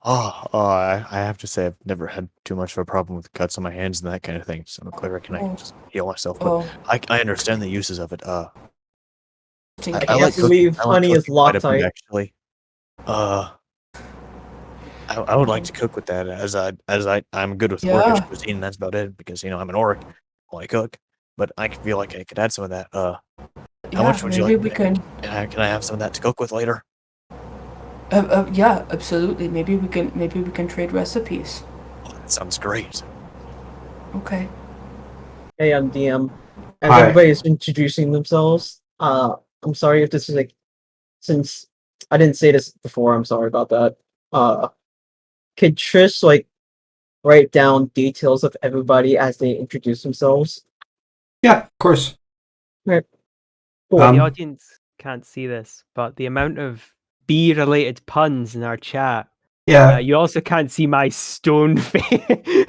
I have to say I've never had too much of a problem with cuts on my hands and that kind of thing. So I'm a cleric and I can just heal myself. But I understand the uses of it. I can't believe honey is Loctite. Actually, I I would like to cook with that, as I'm good with Yeah. orcish cuisine. That's about it, because I'm an orc. Well, I cook, but I feel like I could add some of that. How much would you maybe like? we can. Can I have some of that to cook with later? Yeah, absolutely. Maybe we can trade recipes. Oh, that sounds great. Okay. Hey, I'm DM. As Hi. everybody's introducing themselves, I'm sorry if this is since I didn't say this before, I'm sorry about that. Could Trish write down details of everybody as they introduce themselves? Yeah, of course. Right. Um, The audience can't see this, but the amount of bee-related puns in our chat. Yeah, You also can't see my stone face.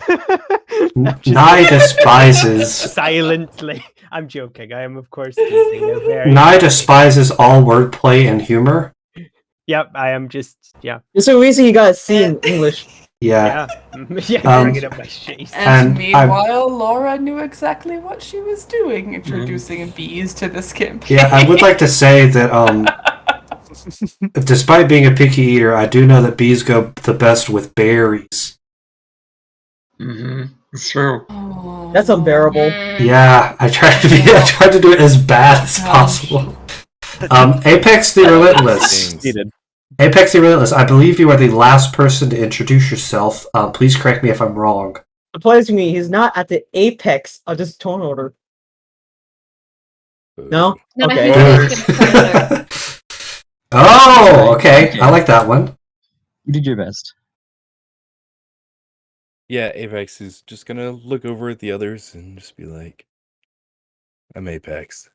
Nye despises. Silently. I'm joking. I am, of course, teasing. They're very Nye funny. despises all wordplay and humor. Yep, I am just, yeah. There's a reason you gotta see in English. Yeah. Yeah, bringing up my shit. And And meanwhile, Laura knew exactly what she was doing, introducing bees to this campaign. Yeah, I would like to say that despite being a picky eater, I do know that bees go the best with berries. It's true. Oh. That's unbearable. Yeah, I tried to do it as bad as possible. Apex the Relentless. Things. Apex the Relentless, I believe you are the last person to introduce yourself. Please correct me if I'm wrong. Surprisingly, he's not at the apex of this turn order. No? No, Okay. he's second predator. Oh, okay. I like that one. You did your best. Yeah, Apex is just gonna look over at the others and just be like, "I'm Apex.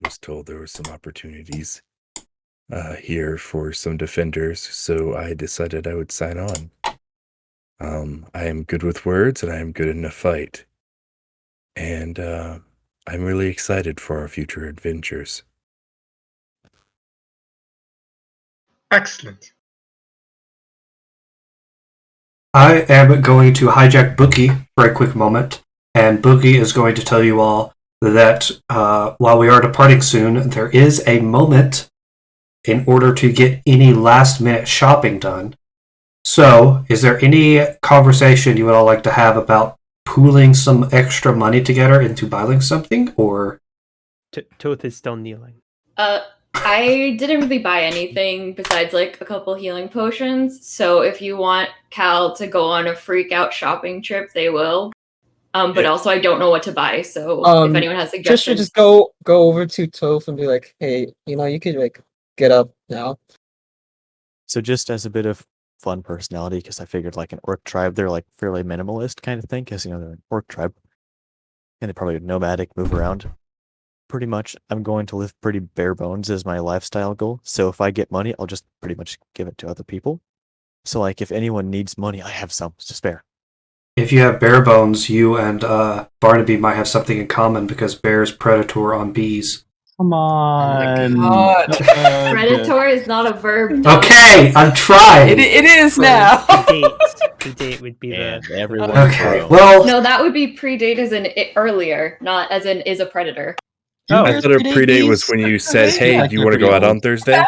Was told there were some opportunities here for some defenders, so I decided I would sign on. I am good with words and I am good in a fight, and I'm really excited for our future adventures." Excellent. I am going to hijack Bookie for a quick moment, and Bookie is going to tell you all that while we are departing soon, there is a moment in order to get any last-minute shopping done. So, is there any conversation you would all like to have about pooling some extra money together into buying something, or? Toth is still kneeling. I didn't really buy anything besides a couple healing potions. So if you want Cal to go on a freak out shopping trip, they will. But also I don't know what to buy. So if anyone has Just suggestions, just go over to Toph and be like, hey, you could get up now. So just as a bit of fun personality, because I figured an orc tribe, they're fairly minimalist kind of thing, because they're an orc tribe, and they probably nomadic, move around. Pretty much, I'm going to live pretty bare bones as my lifestyle goal. So if I get money, I'll just pretty much give it to other people. So if anyone needs money, I have some to spare. If you have bare bones, you and Barnaby might have something in common because bear's predator on bees. Come on. God. predator is not a verb. Donn. Okay, I'm trying. It is now. Predate would be And the... everyone. Okay, well, No, that would be predate as in earlier, not as in is a predator. Oh, I thought a predate was when you said, "Hey, do you want to go out on Thursday?"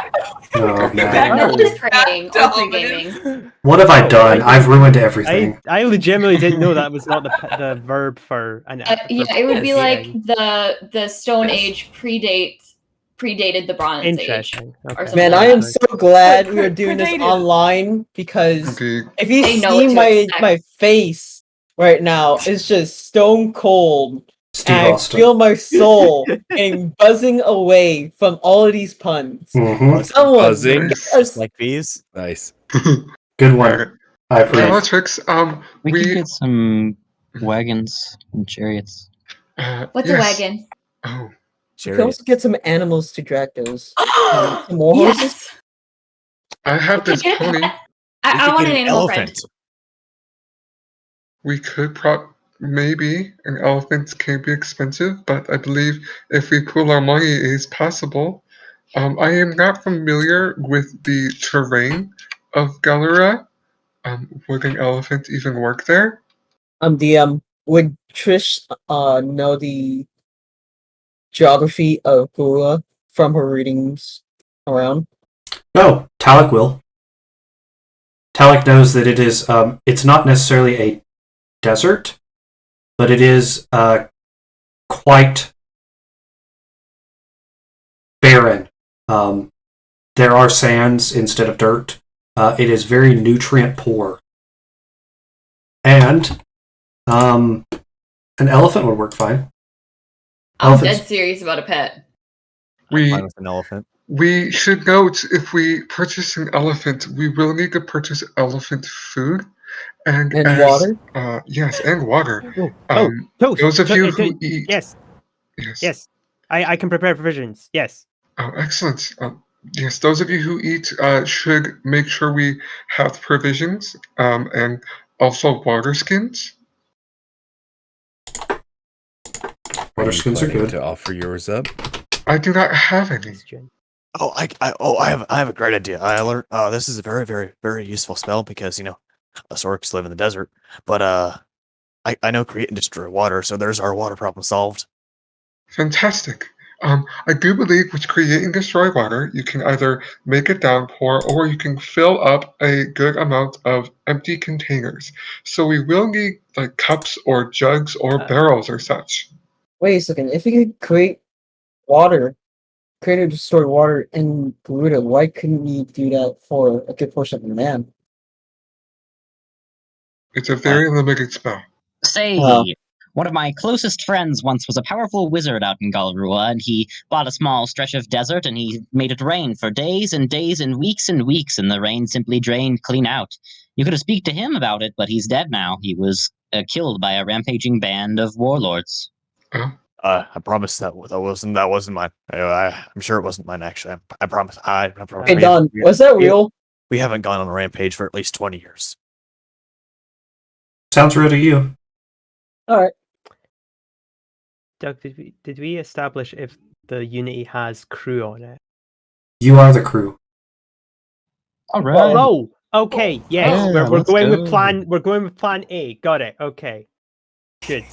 no, No, man. just praying or pre-gaming. What have I done? I've ruined everything. I legitimately didn't know that was not the verb for an. Yeah, it would be predating. like the Stone Age predated the Bronze Age. Interesting. or Okay. something Man, like I am that. so glad we are doing this Predated. online, because Indeed. if you They know see what to my expect. face right now, it's just stone cold. Steve And I Austin. feel my soul getting buzzing away from all of these puns. Mhm. Someone Buzzing? just Like bees. Nice. Good one. I approve. Calytrix, We could get some wagons and chariots. What's yes. a wagon? Oh, you can also get some animals to drag those. Some more horses. Yes. I have this Get a pony. pet. I want an animal friend. We could maybe an elephant can be expensive, but I believe if we pool our money, it is possible. I am not familiar with the terrain of Galera. Would an elephant even work there? Would Trish know the geography of Gula from her readings around? No, Tallik will. Tallik knows that it is. It's not necessarily a desert, but it is quite barren. There are sands instead of dirt. It is very nutrient poor, and an elephant would work fine. I'm Elephants- dead serious about a pet. I'm fine We with an elephant. we should note if we purchase an elephant, we will need to purchase elephant food and water? Yes, and water. Oh, Toth, Those of you Toth, who eat. Yes, Yes. yes. I can prepare provisions. Yes. Oh, excellent. Yes, those of you who eat should make sure we have provisions and also water skins. Water you skins are planning good. to offer yours up? I do not have any. Question. Oh, I have a great idea. I learned. This is a very, very, very useful spell because us orcs live in the desert. But I know create and destroy water, so there's our water problem solved. Fantastic. I do believe with create and destroy water, you can either make a downpour or you can fill up a good amount of empty containers. So we will need like cups or jugs or barrels or such. Wait a second. If you could create water, create or destroy water in Garuda, why couldn't you do that for a good portion of the man? It's a very limited spell. Say, Wow. one of my closest friends once was a powerful wizard out in Galrua, and he bought a small stretch of desert and he made it rain for days and days and weeks, and the rain simply drained clean out. You could have speak to him about it, but he's dead now. He was killed by a rampaging band of warlords. I promise that wasn't mine. I'm sure it wasn't mine actually. I promise. I promise. Hey, Donn, was that real? We haven't gone on a rampage for at least 20 years. Sounds real to you. All right. Doug, did we establish if the Unity has crew on it? You are the crew. All right. Oh, okay. Yes, Yeah, we're let's going go. with plan. We're going with plan A. Got it. Okay. Good.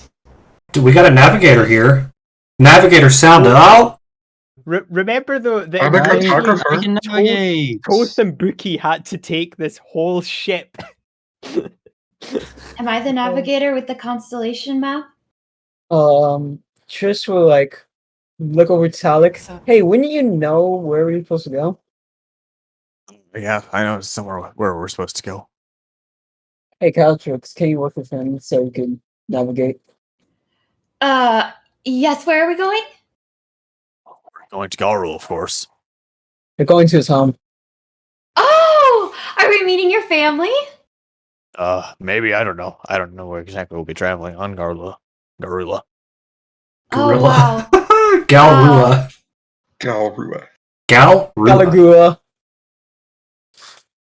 Dude, we got a navigator here. Navigator, sound it out. Remember the I'm a originally cartographer. We can navigate. Toth and Buki had to take this whole ship. Am I the navigator with the constellation map? Trish will like look over Tallik. Hey, wouldn't you know where we're supposed to go? Yeah, I know somewhere where we're supposed to go. Hey, Calytrix, can you work with him so we can navigate? Yes, where are we going? We're going to Galrul, of course. We're going to his home. Oh, are we meeting your family? Maybe, I don't know. I don't know where exactly we'll be traveling on Garula. Gorilla. Oh, wow. Galrua. Galrua. Galrua. Galagua.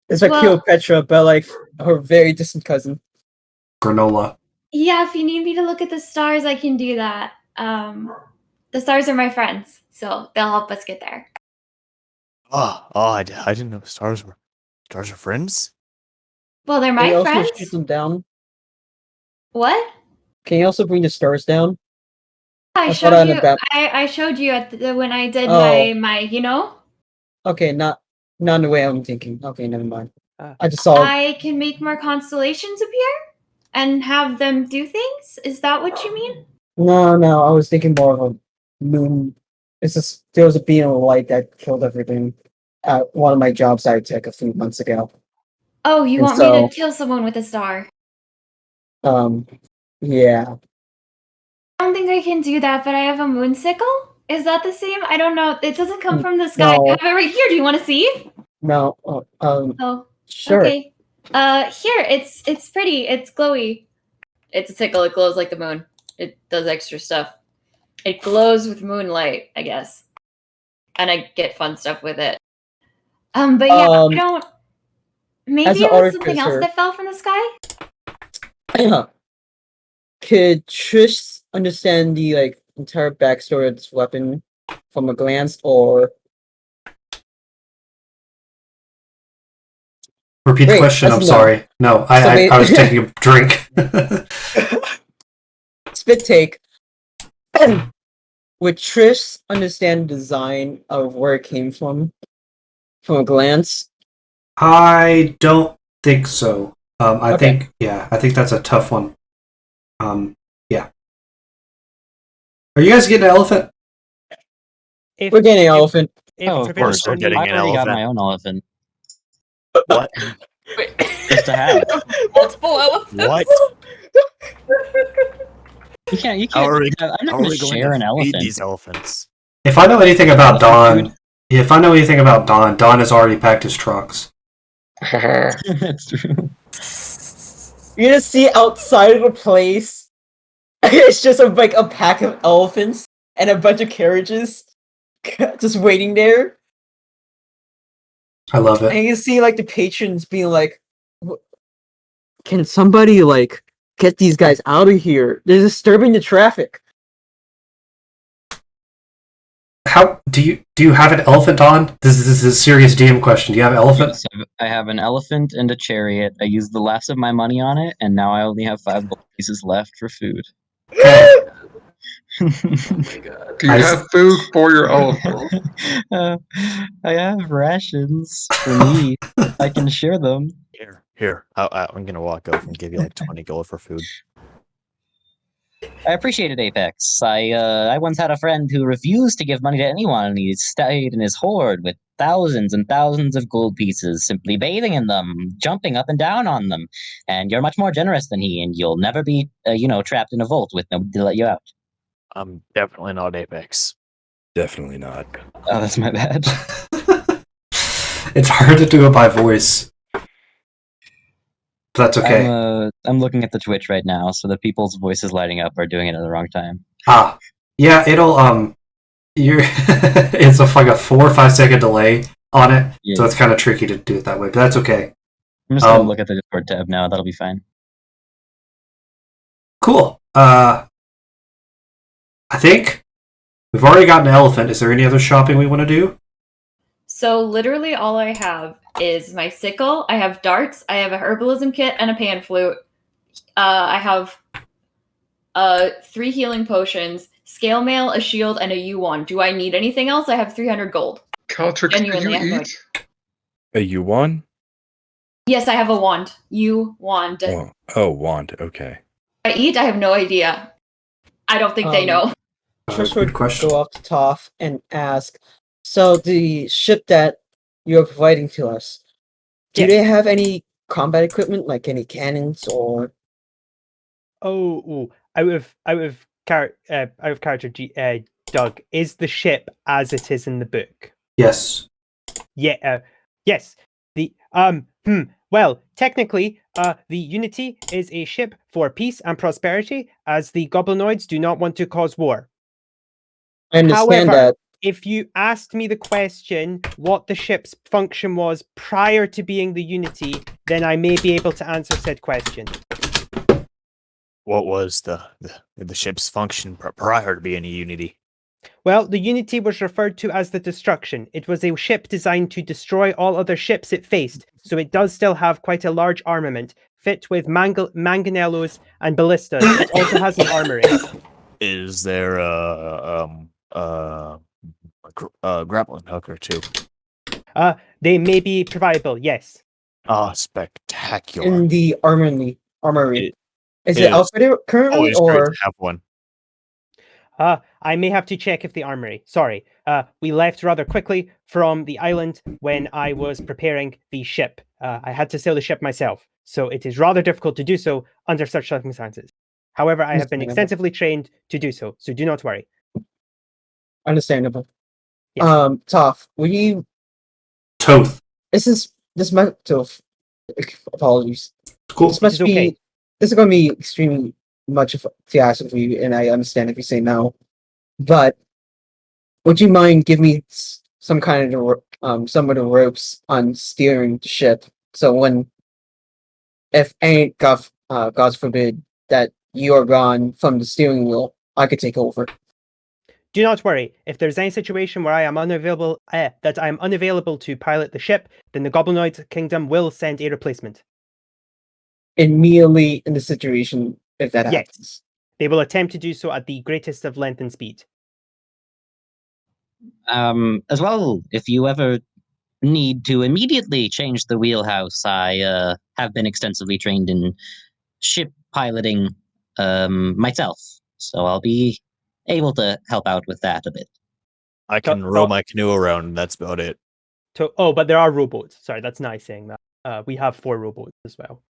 It's like Well- Cleopatra, but like her very distant cousin. Granola. Yeah, if you need me to look at the stars, I can do that. The stars are my friends, so they'll help us get there. I didn't know stars were friends. Well, they're Can my you also friends. shoot them down? What? Can you also bring the stars down? I I showed thought I you. had that- I showed you at when I did Oh. my Okay, not in the way I'm thinking. Okay, never mind. Ah. I just saw. I can make more constellations appear and have them do things. Is that what you mean? No, I was thinking more of a moon. It's just there was a beam of light that killed everything at one of my jobs I took a few months ago. Oh, you And want me so- to kill someone with a star? Yeah. I don't think I can do that, but I have a moon sickle. Is that the same? I don't know. It doesn't come from the sky. No. I have it right here. Do you want to see? No. Oh, Sure. okay. Here, it's pretty. It's glowy. It's a sickle. It glows like the moon. It does extra stuff. It glows with moonlight, I guess. And I get fun stuff with it. But yeah, I don't. as Maybe an it was something else artificer- that fell from the sky. Could Trish understand the entire backstory of this weapon from a glance, or Repeat the Wait, question. I'm that's no. sorry. No, So I was taking a drink. spit take? Would Trish understand the design of where it came from a glance? I don't think so. I Okay. think that's a tough one. Yeah. Are you guys getting an elephant? If, We're getting an if- elephant. if Oh, of provisions course. are getting I needed- an already got elephant. my own elephant. What? Wait. Just to have. Multiple elephants. What? You can't. How are we, I'm not how are going we to going share an to feed elephant. these elephants? If I know anything about Elephant Dawn, Dawn has already packed his trunks. That's true. You're gonna see outside of the place. It's just like a pack of elephants and a bunch of carriages just waiting there. I love it. And you can see like the patrons being like, "Can somebody like get these guys out of here? They're disturbing the traffic." How do you have an elephant on? This is a serious DM question. Do you have an elephant? Yes, I have an elephant and a chariot. I used the last of my money on it, and now I only have 5 gold pieces left for food. Do you have food for your elephant? I have rations for me. I can share them. Here. I'm gonna walk over and give you like 20 gold for food. I appreciate it, Apex. I once had a friend who refused to give money to anyone, and he stayed in his hoard with thousands and thousands of gold pieces, simply bathing in them, jumping up and down on them. And you're much more generous than he, and you'll never be, trapped in a vault with nobody to let you out. I'm definitely not Apex. Definitely not. Oh, that's my bad. It's hard to do it by voice. But that's okay. I'm looking at the Twitch right now, so the people's voices lighting up are doing it at the wrong time. Yeah, it'll it's like a 4 or 5 second delay on it, so it's kind of tricky to do it that way. But that's okay. I'm just gonna look at the Discord tab now. That'll be fine. Cool. I think we've already got an elephant. Is there any other shopping we want to do? So literally all I have is my sickle, I have darts, I have a herbalism kit, and a pan flute. I have 3 healing potions, scale mail, a shield, and a U1. Do I need anything else? I have 300 gold. Calytrix, can Genuinely, I have you no eat? A U1? Yes, I have a wand. Wand. Wand. Okay. I eat? I have no idea. I don't think they know. Trish Good would question. go up to Toth and ask, "So the ship that you're providing to us, do Yes. they have any combat equipment, like any cannons or?" out of character, Doug, is the ship as it is in the book? Yes. Yeah. Yes. Well, technically, the Unity is a ship for peace and prosperity, as the goblinoids do not want to cause war. I understand However, that. if you asked me the question what the ship's function was prior to being the Unity, then I may be able to answer said question. What was the ship's function prior to being a Unity? Well, the Unity was referred to as the Destruction. It was a ship designed to destroy all other ships it faced, so it does still have quite a large armament, fit with manganellos and ballistas. It also has an armory. Is there a grappling hook or two? They may be providable, yes. Ah, spectacular. In the armory. Is it it is outfitted currently, Always great or to have one. I may have to check if the armory. Sorry. We left rather quickly from the island when I was preparing the ship. I had to sail the ship myself, so it is rather difficult to do so under such circumstances. However, I have been Understandable. extensively trained to do so do not worry. understandable? Yes. Toth, will you? Toth. This might. Toth. Apologies. Cool. This must It's okay. be. This is going to be extremely much of to ask of you, and I understand if you say no. But would you mind give me some kind of some of the ropes on steering the ship, so when, if any God forbid that you are gone from the steering wheel, I could take over. Do not worry. If there's any situation where I am unavailable to pilot the ship, then the Goblinoid Kingdom will send a replacement. Immediately in the situation, if that Yes. happens. They will attempt to do so at the greatest of length and speed. As well, if you ever need to immediately change the wheelhouse. I have been extensively trained in ship piloting myself, so I'll be able to help out with that a bit. I can row my canoe around, and that's about it. But there are rowboats. Sorry, that's nice saying that. We have 4 rowboats as well.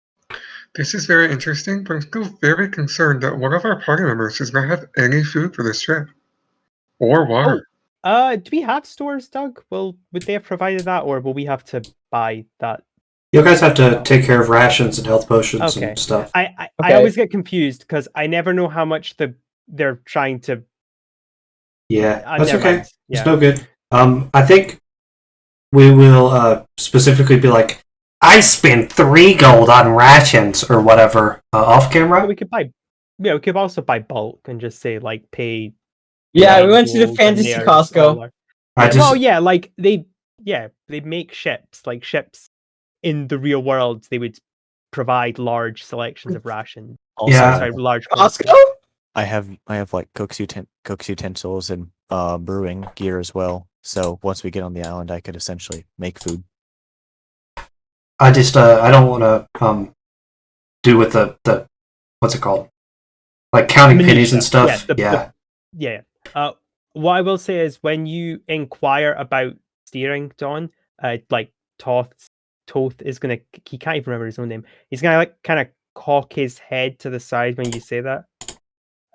This is very interesting, but I'm still very concerned that one of our party members does not have any food for this trip. Or water. Do we have stores, Doug? Would they have provided that, or will we have to buy that? You guys have to take care of rations and health potions and stuff. I always get confused because I never know how much they're trying to. Yeah, that's okay. Yeah. It's no good. I think we will specifically be like, I spent 3 gold on rations or whatever off camera. We could buy. Yeah, we could also buy bulk and just say like pay. Yeah, we went to the fantasy Costco. Like they make ships in the real world. They would provide large selections of rations. Large Costco. I have like cook's utensils and brewing gear as well. So once we get on the island, I could essentially make food. I just I don't want to do with the what's it called, like counting pennies and stuff. What I will say is when you inquire about steering, Donn, like Toth is gonna, he can't even remember his own name. He's gonna like kind of cock his head to the side when you say that,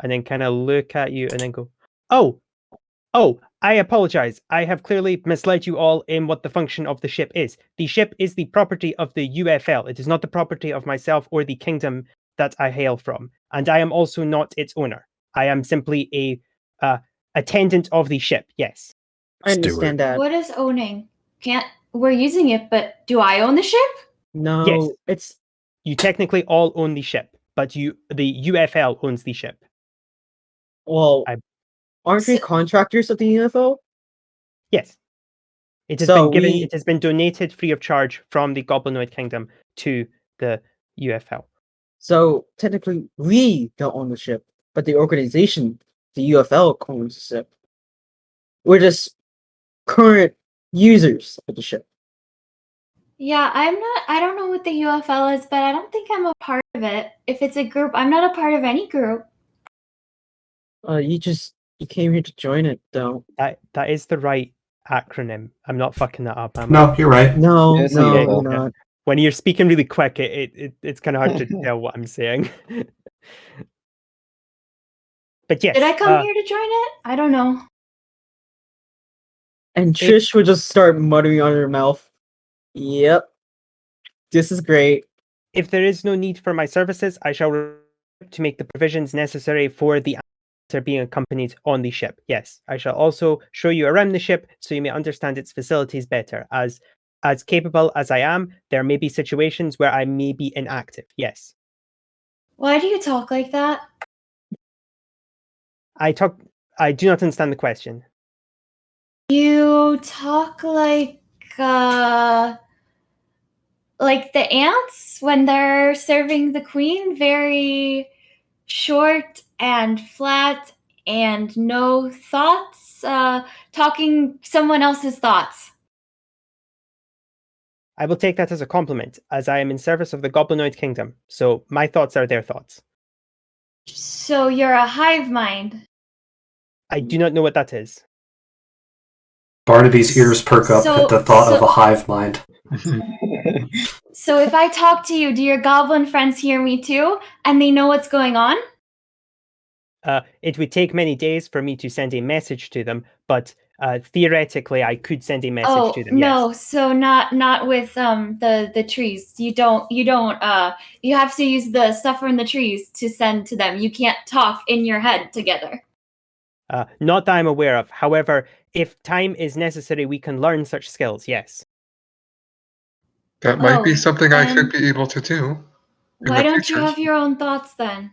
and then kind of look at you and then go, Oh, I apologize. I have clearly misled you all in what the function of the ship is. The ship is the property of the UFL. It is not the property of myself or the kingdom that I hail from. And I am also not its owner. I am simply a attendant of the ship, yes. I understand that. What is owning? We're using it, but do I own the ship? No, yes. It's... You technically all own the ship, but the UFL owns the ship. Well... Aren't we contractors of the UFO? Yes. It has been donated free of charge from the Goblinoid Kingdom to the UFL. So technically we don't own the ship, but the organization, the UFL, owns the ship. We're just current users of the ship. Yeah, I don't know what the UFL is, but I don't think I'm a part of it. If it's a group, I'm not a part of any group. You came here to join it, though. That is the right acronym. I'm not fucking that up. No, you're right. No, you're not. When you're speaking really quick, it's kind of hard to tell what I'm saying. But yes. Did I come here to join it? I don't know. And Trish would just start muttering on her mouth. Yep. This is great. If there is no need for my services, I shall to make the provisions necessary for the being accompanied on the ship. Yes, I shall also show you around the ship so you may understand its facilities better. As capable as I am, there may be situations where I may be inactive. Yes. Why do you talk like that? I do not understand the question. You talk like the ants when they're serving the queen, very short and flat and no thoughts, talking someone else's thoughts. I will take that as a compliment, as I am in service of the Goblinoid Kingdom, so my thoughts are their thoughts. So you're a hive mind. I do not know what that is. Barnaby's ears perk up at the thought of a hive mind. So if I talk to you, do your goblin friends hear me too? And they know what's going on? It would take many days for me to send a message to them, but theoretically I could send a message to them. No, yes. So not with the trees. You have to use the stuff from the trees to send to them. You can't talk in your head together. Not that I'm aware of. However, if time is necessary, we can learn such skills, yes. That might be something I could be able to do. Why don't you have your own thoughts then?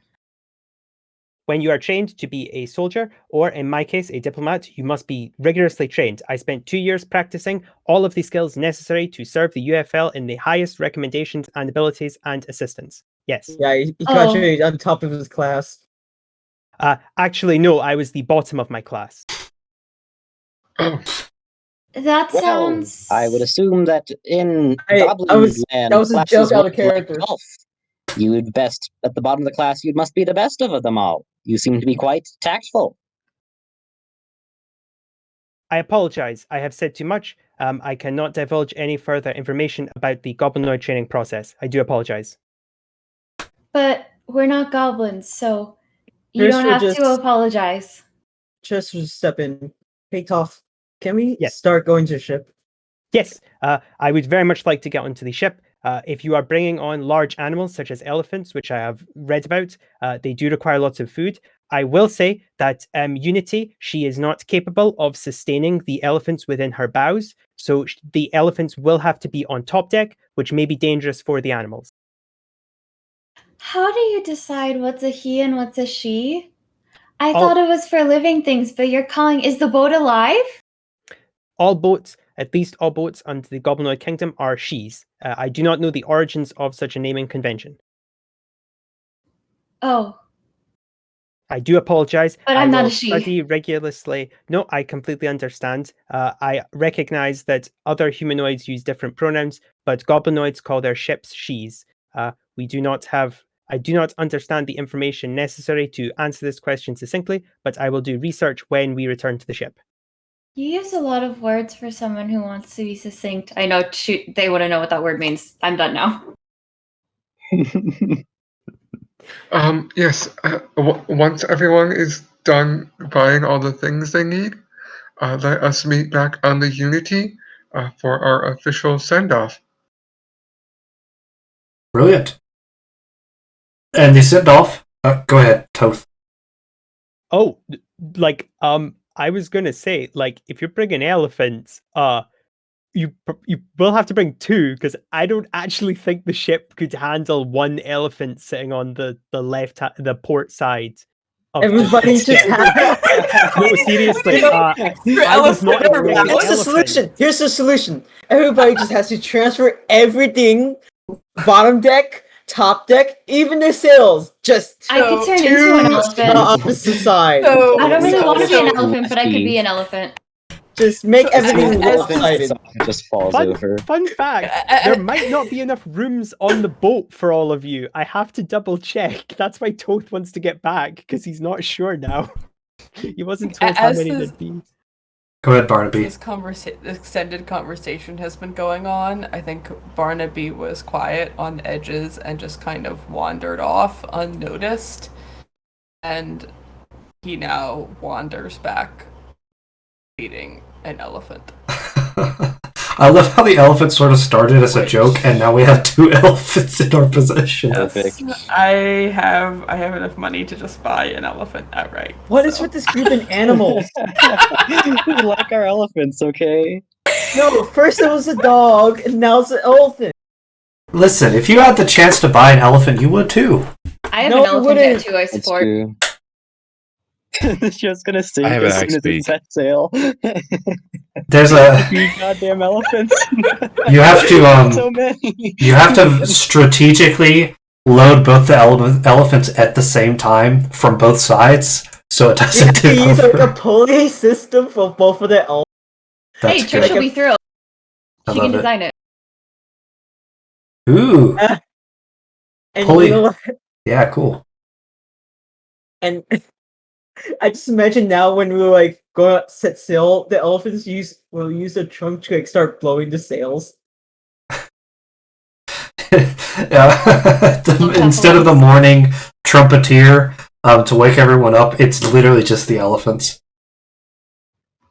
When you are trained to be a soldier, or in my case, a diplomat, you must be rigorously trained. I spent 2 years practicing all of the skills necessary to serve the UFL in the highest recommendations and abilities and assistance. Yes. Yeah, he graduated on top of his class. Actually, no, I was the bottom of my class. Oh. That Well, sounds. I would assume that in Hey, Goblin Land, that was a classes joke out of work like character. golf. You'd best at the bottom of the class. You must be the best of them all. You seem to be quite tactful. I apologize. I have said too much. I cannot divulge any further information about the goblinoid training process. I do apologize. But we're not goblins, so you Trish don't will have just- to apologize. Just to step in. Hey, Toth, can we Yes. start going to ship? Yes, I would very much like to get onto the ship. If you are bringing on large animals such as elephants, which I have read about, they do require lots of food. I will say that Unity, she is not capable of sustaining the elephants within her bows, so the elephants will have to be on top deck, which may be dangerous for the animals. How do you decide what's a he and what's a she? I Oh. thought it was for living things, but you're calling. Is the boat alive? All boats, at least all boats under the Goblinoid Kingdom, are shes. I do not know the origins of such a naming convention. Oh, I do apologize. But I'm I not will a she. Study rigorously. No, I completely understand. I recognize that other humanoids use different pronouns, but goblinoids call their ships shes. I do not understand the information necessary to answer this question succinctly, but I will do research when we return to the ship. you use a lot of words for someone who wants to be succinct. I know. Shoot, they wouldn't know what that word means. I'm done now. Yes. Once everyone is done buying all the things they need, let us meet back on the Unity for our official send-off. Brilliant. And the send-off. Go ahead, Toth. Oh, I was gonna say, if you're bringing elephants, you will have to bring two, because I don't actually think the ship could handle one elephant sitting on the the port side. Of Everybody just no, seriously. I was not Elephant bringing an Here's the elephant. solution. Here's the solution. Everybody just has to transfer everything, bottom deck, top deck, even the sails, just I could turn to into an the elephant. opposite side. So, I don't really want to be an so- elephant, but I could be an elephant. Just make everything as- lopsided. It just falls Fun, over. fun fact, there might not be enough rooms on the boat for all of you. I have to double check. That's why Toth wants to get back, because he's not sure now. He wasn't told how As many this- there'd be. Go ahead, Barnaby. This extended conversation has been going on. I think Barnaby was quiet on edges and just kind of wandered off unnoticed. And he now wanders back, feeding an elephant. I love how the elephant sort of started as a joke, and now we have two elephants in our possession. Perfect. I have enough money to just buy an elephant outright. What is with this group of animals? We like our elephants, okay? No, first it was a dog, and now it's an elephant. Listen, if you had the chance to buy an elephant, you would too. I have No, an it elephant wouldn't. tattoo I That's support. true. Just gonna sink I have as an soon as axe it sets sail. There's a You goddamn elephants. you have to So many. you have to strategically load both the elephants at the same time from both sides, so it doesn't tip Use like a over. pulley system for both of the elephants. Hey, That's Trish good. will be thrilled. I She can love it. design it. Ooh, And Pulley. you know what? yeah, cool. And I just imagine now when we like go out set sail, the elephants will use the trunk to like start blowing the sails. Yeah. Instead of the morning trumpeter to wake everyone up, it's literally just the elephants.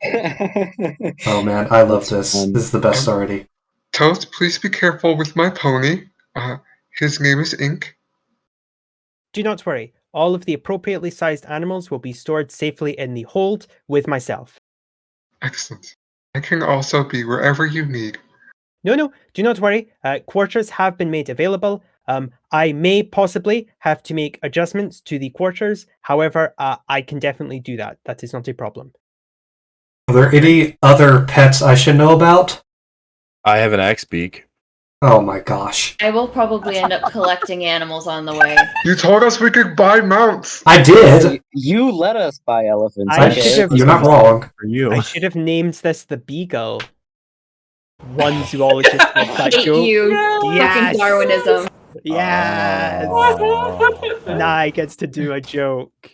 Oh man, I love this. This is the best already. Toth, please be careful with my pony. His name is Ink. Do not worry. All of the appropriately sized animals will be stored safely in the hold with myself. Excellent. I can also be wherever you need. No, do not worry. Quarters have been made available. I may possibly have to make adjustments to the quarters. However, I can definitely do that. That is not a problem. Are there any other pets I should know about? I have an axe beak. Oh my gosh. I will probably end up collecting animals on the way. You told us we could buy mounts. I did. You let us buy elephants. I okay? should have- You're not wrong. For you. I should have named this the Beagle. One zoologist I with that hate joke. you. Yes. Fucking Darwinism. Yes. Oh. Nye gets to do a joke.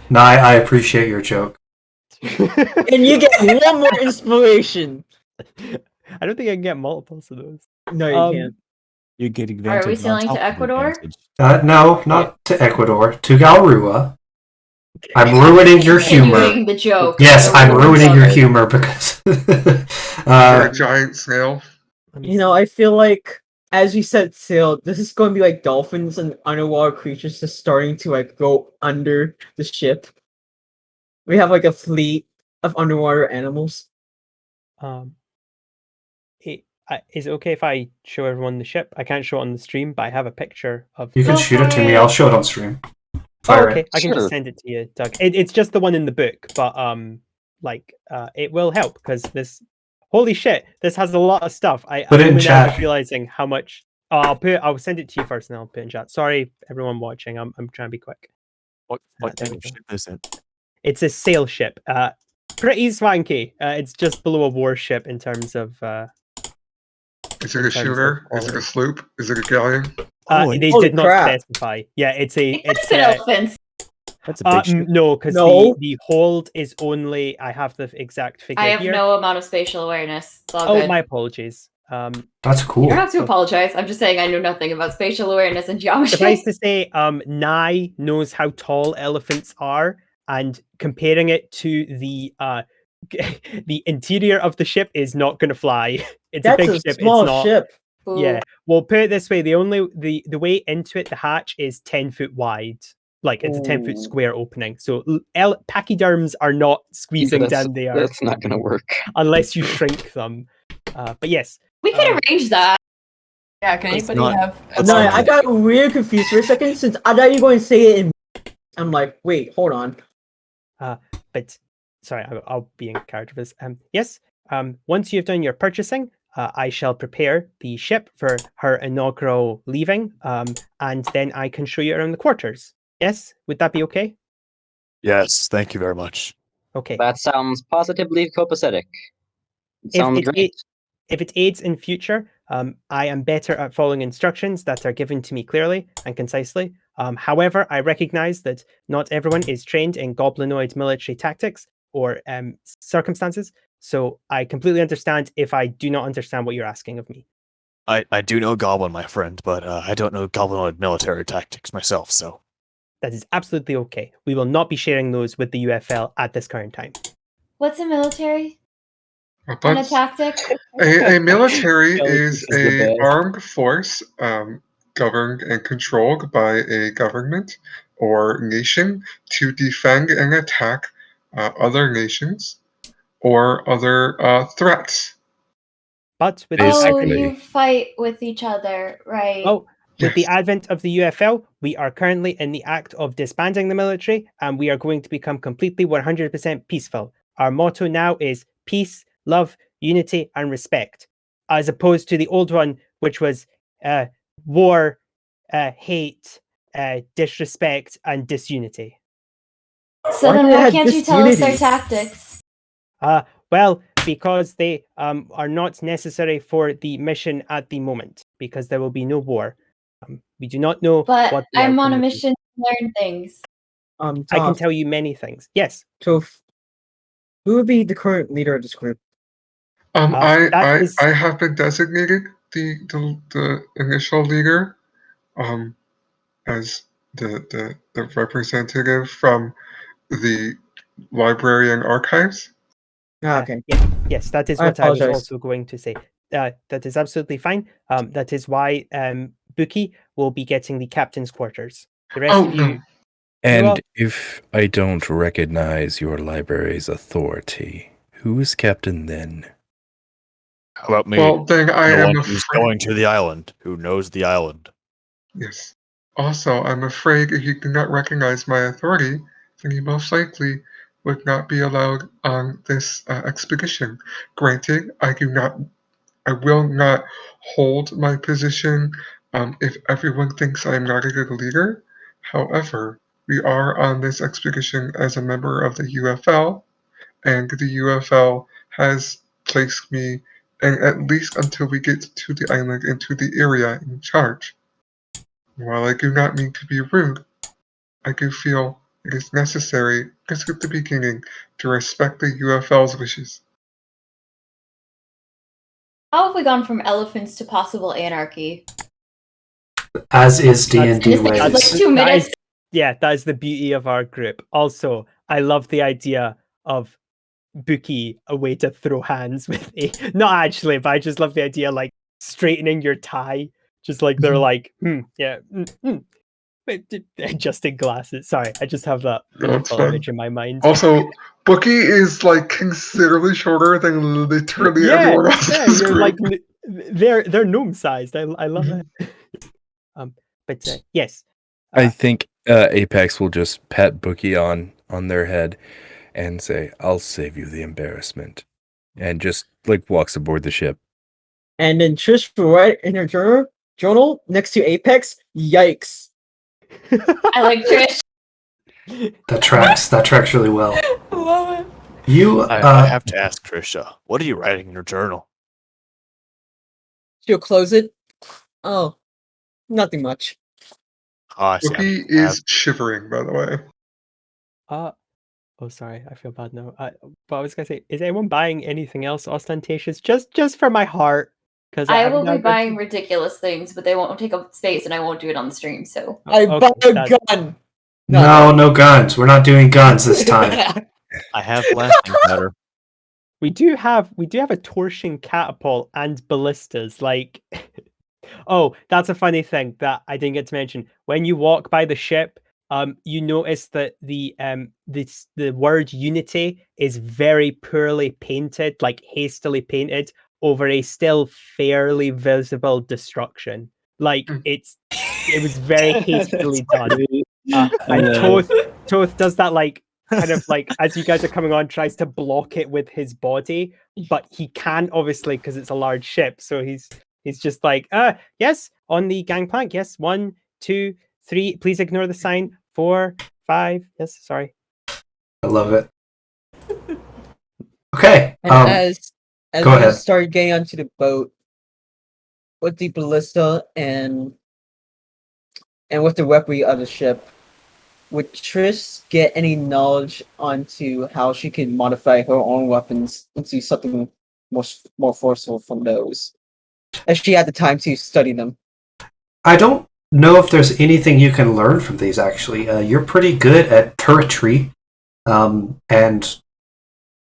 No, I appreciate your joke. And you get one more inspiration. I don't think I can get multiples of those. No, you Um, can't. You get advantage. we on sailing top to of Ecuador? advantage. No, not to Ecuador. To Galrua. I'm ruining your humor. Continuing the joke. Yes, I'm Everyone ruining love your it. humor because. You're a giant snail. You know, I feel like as we set sail, this is going to be like dolphins and underwater creatures just starting to like go under the ship. We have like a fleet of underwater animals. Is it okay if I show everyone the ship? I can't show it on the stream, but I have a picture of. You can Go shoot it for to me. it. I'll show it on stream. Oh, Fire okay, it. I can Sure. just send it to you, Doug. It's just the one in the book, but it will help because this. Holy shit! This has a lot of stuff. Put it I'm in only now chat. just realizing how much. I'll send it to you first, and then I'll put it in chat. Sorry, everyone watching. I'm trying to be quick. What there type we of go. ship is it? It's a sail ship. Pretty swanky. It's just below a warship in terms of. Is it a terms of shooter? Is it a quality. sloop? Is it a galleon? They holy did not crap. specify. Yeah, it's a. It could It's have been elephants. That's a big ship. no, because No. the hold is only. I have the exact figure I have here. no amount of spatial awareness. It's all Oh, good. my apologies. That's You cool. don't have to apologize. I'm just saying I know nothing about spatial awareness and geometry. Suffice to say, Nye knows how tall elephants are, and comparing it to the the interior of the ship is not going to fly. It's That's a big a ship. small it's not. ship. Ooh. Yeah. Well, put it this way: the way into it, the hatch is 10 foot wide. Like it's a 10-foot Ooh. square opening. So pachyderms are not squeezing down there That's not going to work. unless you shrink them. But yes, We could arrange that. Yeah, can It's anybody not- have? it's No, not- I got real confused for a second since I thought you were going to say it in. I'm like, wait, hold on. but sorry, I'll be in character for this. Yes. Once you've done your purchasing, I shall prepare the ship for her inaugural leaving, and then I can show you around the quarters. Yes, would that be okay? Yes, thank you very much. Okay. That sounds positively copacetic. It If sounds it, great. if it aids in future, I am better at following instructions that are given to me clearly and concisely. However, I recognize that not everyone is trained in goblinoid military tactics or circumstances, so I completely understand if I do not understand what you're asking of me. I do know Goblin, my friend, but I don't know Goblinoid military tactics myself, so. That is absolutely okay. We will not be sharing those with the UFL at this current time. What's a military? But And a tactic? a military Calytrix is is the a best. armed force governed and controlled by a government or nation to defend and attack other nations or other threats. But with Oh, Basically. you fight with each other, right? with the Yes. advent of the UFL, we are currently in the act of disbanding the military, and we are going to become completely 100% peaceful. Our motto now is peace, love, unity, and respect, as opposed to the old one, which was war, hate, disrespect, and disunity. So Why then do they why have can't you tell us their disunity? tactics? Well, because they are not necessary for the mission at the moment, because there will be no war. We do not know But what the I'm on a outcome will be. mission to learn things. I can Toth, tell you many things. Yes. Toth, who would be the current leader of this group? that I is- have been designated the initial leader as the representative from the library and archives. Okay. Yes, that is I what I was apologize. also going to say. That is absolutely fine. That is why Buki will be getting the captain's quarters. The rest Oh, of no. you, And Well- if I don't recognize your library's authority, who is captain then? How about me? Well, then I the am one afraid. who's going to the island, who knows the island. Yes. Also, I'm afraid if you do not recognize my authority, then you most likely would not be allowed on this expedition. Granted, I do not I will not hold my position if everyone thinks I'm not a good leader. However, we are on this expedition as a member of the UFL, and the UFL has placed me, and at least until we get to the island and to the area, in charge. While I do not mean to be rude, I do feel it is necessary, just at the beginning, to respect the UFL's wishes. How have we gone from elephants to possible anarchy? As is D&D This takes like ways. 2 minutes. That is the beauty of our group. Also, I love the idea of Bookie a way to throw hands with me. Not actually, but I just love the idea like straightening your tie. Just like they're like, adjusting glasses. Sorry, I just have that beautiful image in my mind. Also, Bookie is like considerably shorter than literally everyone else in this you're group. like they're gnome sized. I love it. But yes, I think Apex will just pat Bookie on their head and say, "I'll save you the embarrassment," and just like walks aboard the ship. And then Trish will write in her journal next to Apex, yikes. I like Trish. That tracks really well. I love it. I have to ask Trisha, what are you writing in your journal? She'll close it. Oh, nothing much. Bookie is shivering, by the way. Oh, sorry, I feel bad now. But I was gonna say, is anyone buying anything else ostentatious? Just for my heart, because I will be buying ridiculous things, but they won't take up space, and I won't do it on the stream. So I buy a gun. No guns. We're not doing guns this time. I have blasting powder. We do have a torsion catapult and ballistas. Like, oh, that's a funny thing that I didn't get to mention. When you walk by the ship, you notice that the word unity is very poorly painted, like hastily painted over a still fairly visible destruction. Like it was very hastily done. And Toth does that like kind of like as you guys are coming on, tries to block it with his body, but he can't obviously because it's a large ship. So he's just like, yes, on the gangplank, yes, 1, 2, 3. Please ignore the sign. 4, 5. Yes, sorry. I love it. Okay. And as go we ahead. start getting onto the boat with the ballista and with the weaponry of the ship, would Trish get any knowledge onto how she can modify her own weapons into something more forceful from those, if she had the time to study them? I don't know if there's anything you can learn from these, actually. You're pretty good at turretry, and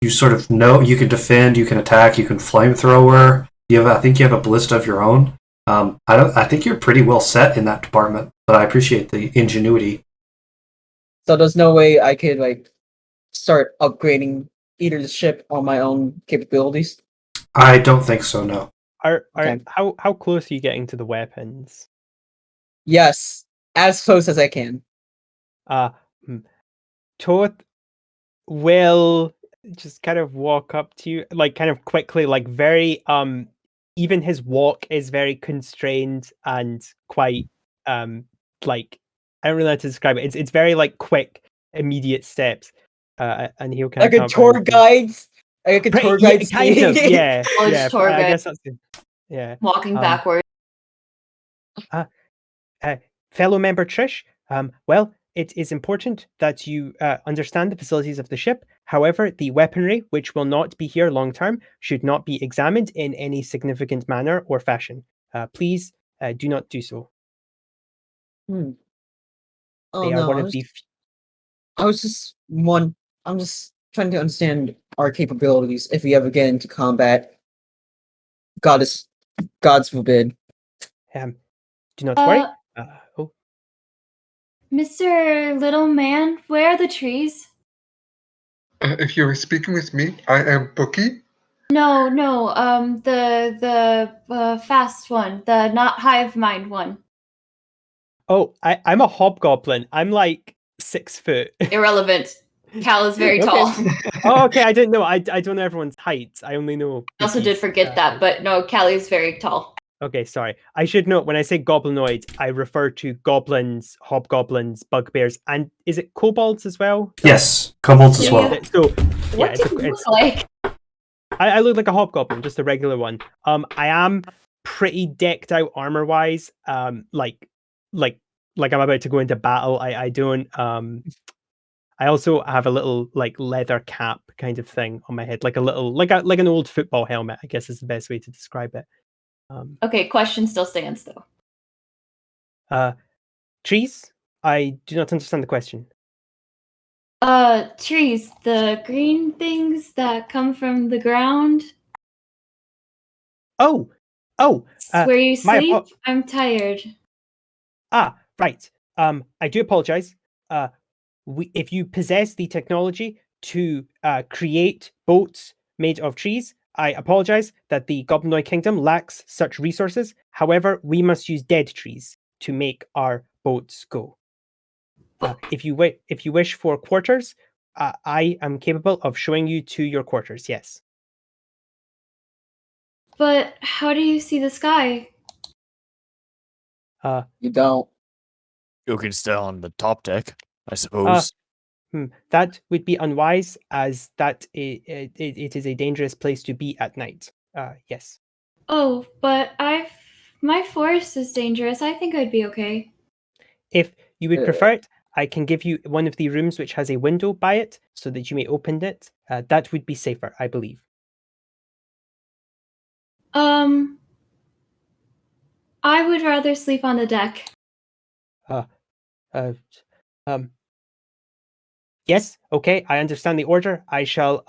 you sort of know you can defend, you can attack, you can flamethrower. I think you have a ballista of your own. I think you're pretty well set in that department, but I appreciate the ingenuity. So there's no way I could like start upgrading either the ship or my own capabilities? I don't think so, no. Okay. How close are you getting to the weapons? Yes, as close as I can. Toth will just kind of walk up to you, like kind of quickly, like very even his walk is very constrained and quite like I don't really know how to describe it. It's very like quick, immediate steps. And he'll kind of like a tour guide. Like a tour guide, kind of, yeah. Yeah, tour guide. I guess that's good. Yeah. Walking backwards. Fellow member Trish, well, it is important that you understand the facilities of the ship. However, the weaponry, which will not be here long term, should not be examined in any significant manner or fashion. Please do not do so. Oh no! I'm just trying to understand our capabilities if we ever get into combat. Gods forbid. Do not worry. Mr. Little Man, where are the trees? If you are speaking with me, I am Bookie. No, the fast one, the not hive mind one. Oh, I'm a hobgoblin. I'm like 6 foot. Irrelevant. Cal is very Okay. tall. Oh, okay. I didn't know. I don't know everyone's heights. I only know. I also did Vicky's, forget that, height. but no, Callie is very tall. Okay, sorry. I should note when I say goblinoid, I refer to goblins, hobgoblins, bugbears, and is it kobolds as well? Yes, kobolds as Yeah. well. So What yeah, do you look like? I look like a hobgoblin, just a regular one. I am pretty decked out armor wise. Like I'm about to go into battle. I don't. I also have a little like leather cap kind of thing on my head, like a little like an old football helmet. I guess is the best way to describe it. Okay, question still stands though. Trees? I do not understand the question. Trees, the green things that come from the ground. Oh, Where you my sleep? apo- I'm tired. right. I do apologize. If you possess the technology to create boats made of trees, I apologize that the Goblinoid Kingdom lacks such resources. However, we must use dead trees to make our boats go. If you wish for quarters, I am capable of showing you to your quarters. Yes. But how do you see the sky? You don't. You can stay on the top deck, I suppose. That would be unwise, as that it is a dangerous place to be at night. Yes. Oh, but my forest is dangerous. I think I'd be okay. If you would prefer it, I can give you one of the rooms which has a window by it, so that you may open it. That would be safer, I believe. I would rather sleep on the deck. Yes, okay, I understand the order. I shall,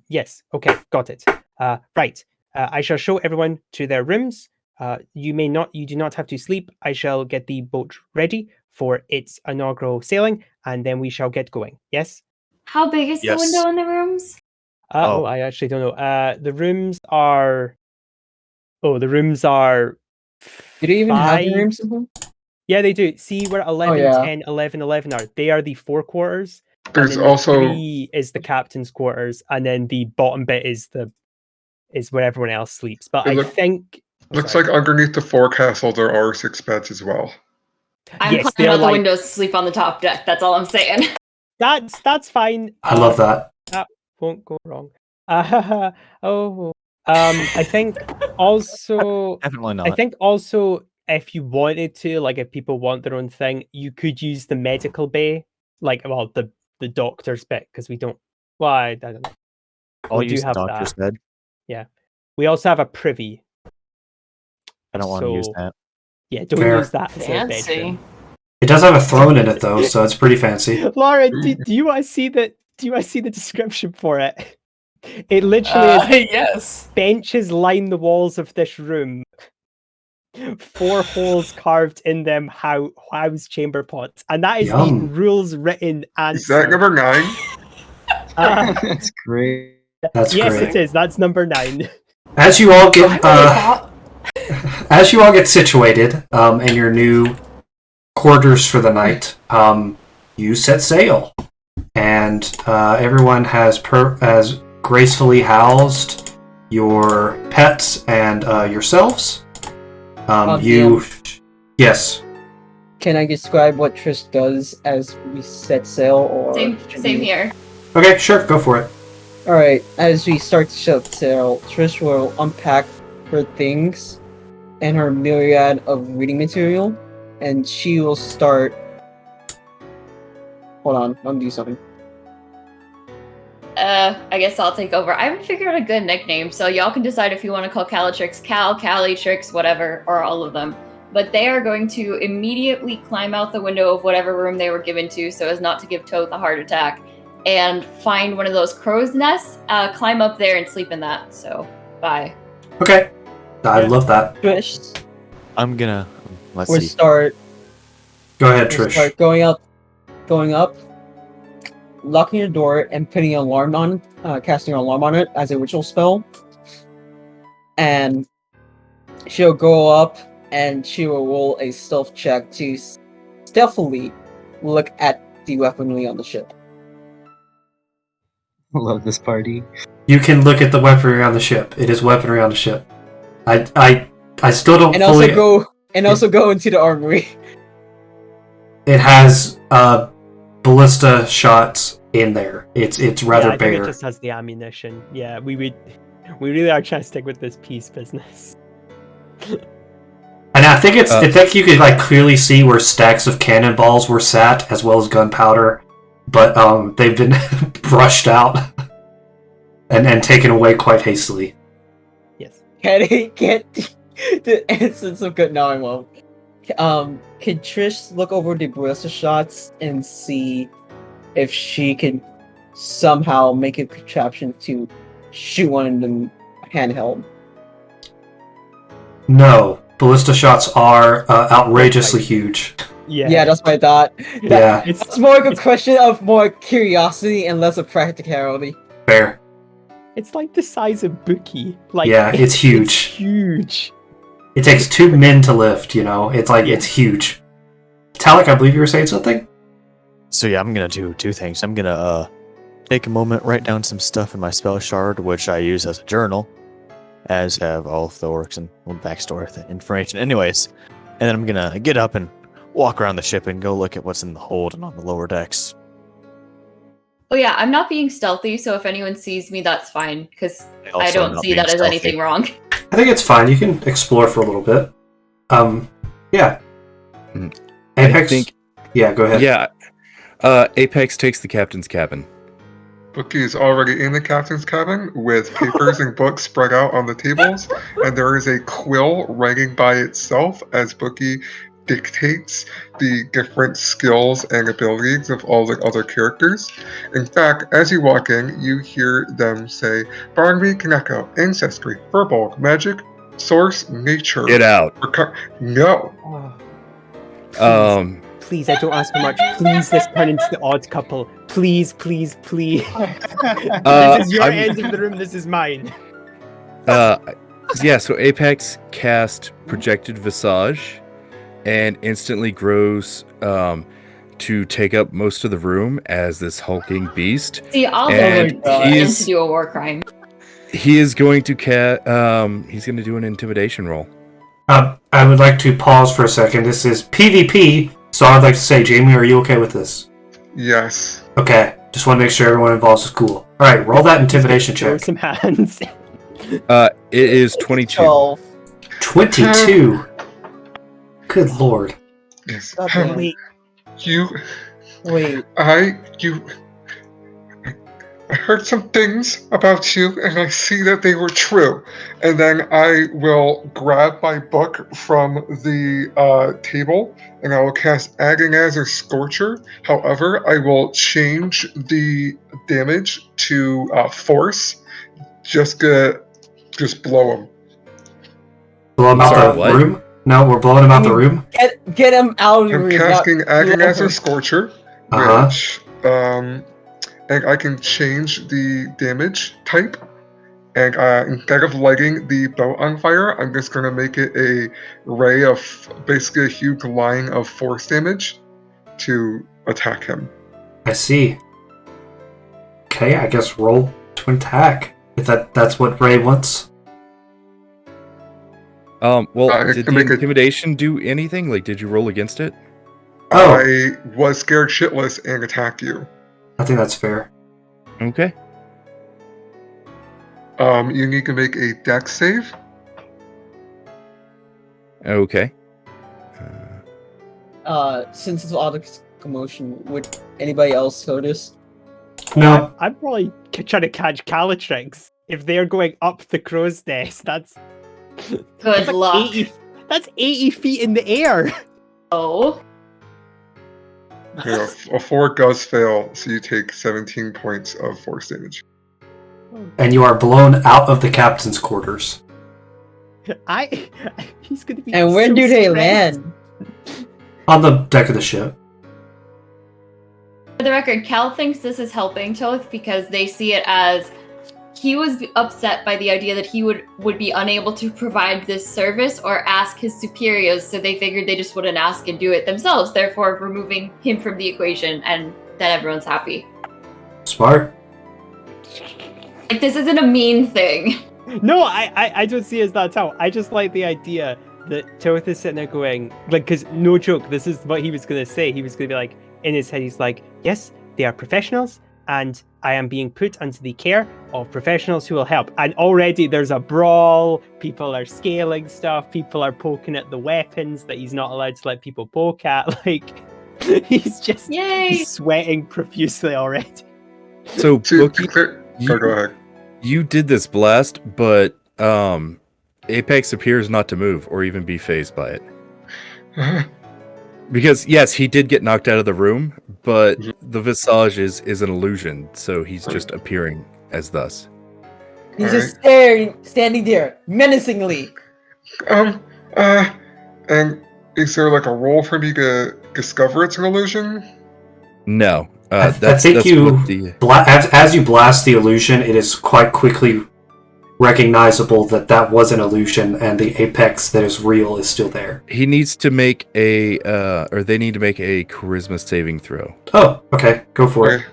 yes, okay, got it. Right, I shall show everyone to their rooms. You do not have to sleep. I shall get the boat ready for its inaugural sailing, and then we shall get going. Yes? How big is the Yes. window in the rooms? I actually don't know. The rooms are... the rooms are... Do they even have the 5 rooms in them? Yeah, they do. See where 11, yeah. 10, 11, 11 are? They are the 4 quarters. There's and then also 3 is the captain's quarters, and then the bottom bit is where everyone else sleeps. But It I think looks like underneath the forecastle there are 6 beds as well. I'm Yes, climbing they're out the like- windows to sleep on the top deck. That's all I'm saying. that's fine. I love that. That won't go wrong. I think also Definitely not. I think also if you wanted to, like if people want their own thing, you could use the medical bay, like the doctor's bit, because we don't. Well, I don't know. I'll we do use the have doctor's that. bed. Yeah, we also have a privy. I don't want to use So- that. Yeah, don't Fair. use that as a Fancy. bedroom. It does have a throne in it though, so it's pretty fancy. Laura, do you want to see that? Do you want to see the description for it? It literally is Yes. benches line the walls of this room. 4 holes carved in them house chamber pots, and that is the Yum. rules written Is answer. that number 9? That's great. That's yes, great. it is. That's number 9. As you all get I as you all get situated in your new quarters for the night, you set sail, and everyone has gracefully housed your pets and yourselves. Yes. Can I describe what Trish does as we set sail? Or Same here. Okay, sure, go for it. Alright, as we start to set sail, Trish will unpack her things and her myriad of reading material, and she will start... Hold on, let me do something. I guess I'll take over. I haven't figured out a good nickname, so y'all can decide if you want to call Calytrix Calytrix, whatever, or all of them. But they are going to immediately climb out the window of whatever room they were given to, so as not to give Toth a heart attack, and find one of those crow's nests, climb up there and sleep in that. So, bye. Okay. I love that. Trish, I'm gonna let's we'll see. start... Go ahead, We'll Trish. start going up, locking the door and putting an alarm on, casting an alarm on it as a ritual spell. And she'll go up and she will roll a stealth check to stealthily look at the weaponry on the ship. Love this party. You can look at the weaponry on the ship. It is weaponry on the ship. I still don't And fully... also go into the armory. It has ballista shots in there. It's rather I think bare. it just has the ammunition. Yeah, we really are trying to stick with this peace business. And I think I think you could like clearly see where stacks of cannonballs were sat, as well as gunpowder, but they've been brushed out and taken away quite hastily. Yes. Can he get the essence of good? No, I won't. Can Trish look over the ballista shots and see if she can somehow make a contraption to shoot one of them handheld? No, ballista shots are outrageously huge. Yeah, that's what I thought. Yeah. It's more like a question of more curiosity and less of practicality. Fair. It's like the size of Buki. Like, Yeah, it's huge. It's huge. It takes 2 men to lift, you know? It's like, it's huge. Tallik, I believe you were saying something? So yeah, I'm gonna do 2 things. I'm gonna take a moment, write down some stuff in my spell shard, which I use as a journal, as have all of the orcs and backstory information. Anyways, and then I'm gonna get up and walk around the ship and go look at what's in the hold and on the lower decks. Oh yeah, I'm not being stealthy, so if anyone sees me, that's fine, because I Also don't not see being that as stealthy. anything wrong. I think it's fine. You can explore for a little bit. Yeah. Apex? Yeah, go ahead. Yeah. Apex takes the captain's cabin. Bookie is already in the captain's cabin with papers and books spread out on the tables, and there is a quill writing by itself as Bookie dictates the different skills and abilities of all the other characters. In fact, as you walk in, you hear them say, Barnaby can echo, ancestry, verbal, magic, source, nature. Get out. No. Please, I don't ask for much. Please, let's turn into the odd couple. Please, please, please. This is your end of the room. This is mine. Yeah, so Apex cast Projected Visage and instantly grows to take up most of the room as this hulking beast. See, I'll And go in to do a war crime. He is going to he's going to do an intimidation roll. I would like to pause for a second. This is PvP, so I'd like to say, Jamie, are you okay with this? Yes. Okay, just want to make sure everyone involved is cool. Alright, roll that intimidation Throw check. some hands. It is 22. 12. 22. Good lord. Yes. Wait, Wait. I heard some things about you, and I see that they were true. And then I will grab my book from the table, and I will cast Agonizer Scorcher. However, I will change the damage to force. Just blow him. Blow him out Sorry, the what? room? No, we're blowing him out the room? Get him out of the I'm room. casting Agonizer Scorcher, Uh-huh. which and I can change the damage type. And instead of lighting the boat on fire, I'm just going to make it a ray of basically a huge line of force damage to attack him. I see. Okay, I guess roll to attack. If that's what Ray wants. Well, I did can the make it- intimidation do anything? Like, did you roll against it? Oh. I was scared shitless and attacked you. I think that's fair. Okay. You need to make a dex save. Okay. Since it's all the commotion, would anybody else notice? No. I'm probably trying to catch Calytrix. If they're going up the crow's nest, that's Good luck. 80, that's 80 feet in the air. Oh. A 4 does fail, so you take 17 points of force damage. And you are blown out of the captain's quarters. He's gonna be. And when so do they stressed. land? On the deck of the ship. For the record, Cal thinks this is helping Toth because they see it as he was upset by the idea that he would be unable to provide this service or ask his superiors, so they figured they just wouldn't ask and do it themselves, therefore removing him from the equation, and then everyone's happy. Smart. Like, this isn't a mean thing. No, I don't see it as that at all. I just like the idea that Toth is sitting there going, like, because no joke, this is what he was going to say. He was going to be like, in his head, he's like, yes, they are professionals, and I am being put under the care of professionals who will help. And already there's a brawl, people are scaling stuff, people are poking at the weapons that he's not allowed to let people poke at. Like, he's just he's sweating profusely already. So, Bookie, go ahead. You did this blast, but Apex appears not to move or even be fazed by it. Because, yes, he did get knocked out of the room, but the visage is an illusion, so he's just appearing as thus. He's just standing there, menacingly. And is there like a role for me to discover it's an illusion? No. I think as you blast the illusion, it is quite quickly recognizable that was an illusion, and the Apex that is real is still there. He needs to make or they need to make a charisma saving throw. Oh, okay, go for it.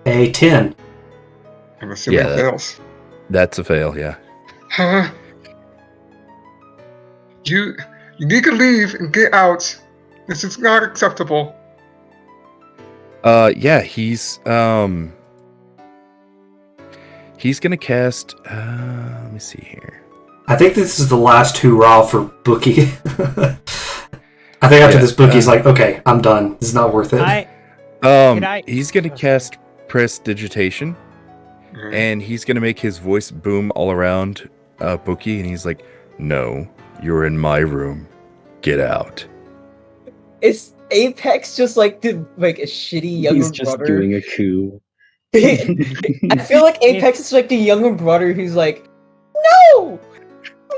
A 10. I'm assuming it fails. That's a fail, yeah. You need to leave and get out. This is not acceptable. Yeah, he's gonna cast let me see here. I think this is the last hurrah for Bookie. I think after this, Bookie's like, okay, I'm done. This is not worth it. He's gonna cast Prestidigitation, and he's gonna make his voice boom all around Bookie, and he's like, no, you're in my room. Get out. Is Apex just like a shitty younger brother? He's just doing a coup. I feel like Apex is like the younger brother who's like, no!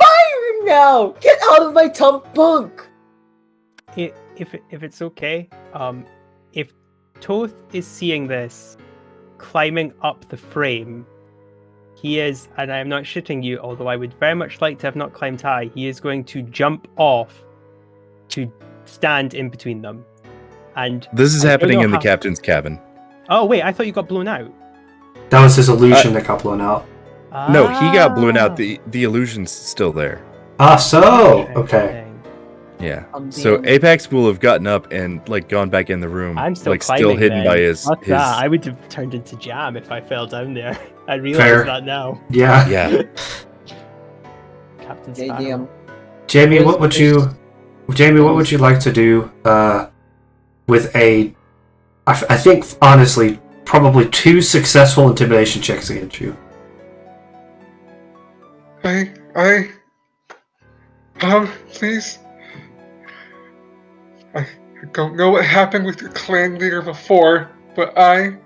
My room now! Get out of my top bunk! If it's okay, if Toth is seeing this climbing up the frame, he is, and I am not shitting you, although I would very much like to have not climbed high, he is going to jump off to stand in between them. And this is happening in the captain's cabin. Oh wait, I thought you got blown out. That was his illusion that got blown out. No, he got blown out. The illusion's still there. Okay. Yeah. So Apex will have gotten up and like gone back in the room. I'm still like still hidden then. by his. I would have turned into jam if I fell down there. I realize that now. Yeah. Yeah. Captain Sparrow. Jamie, what would you like to do with a? I think honestly, probably 2 successful intimidation checks against you. Please. I don't know what happened with your clan leader before, but I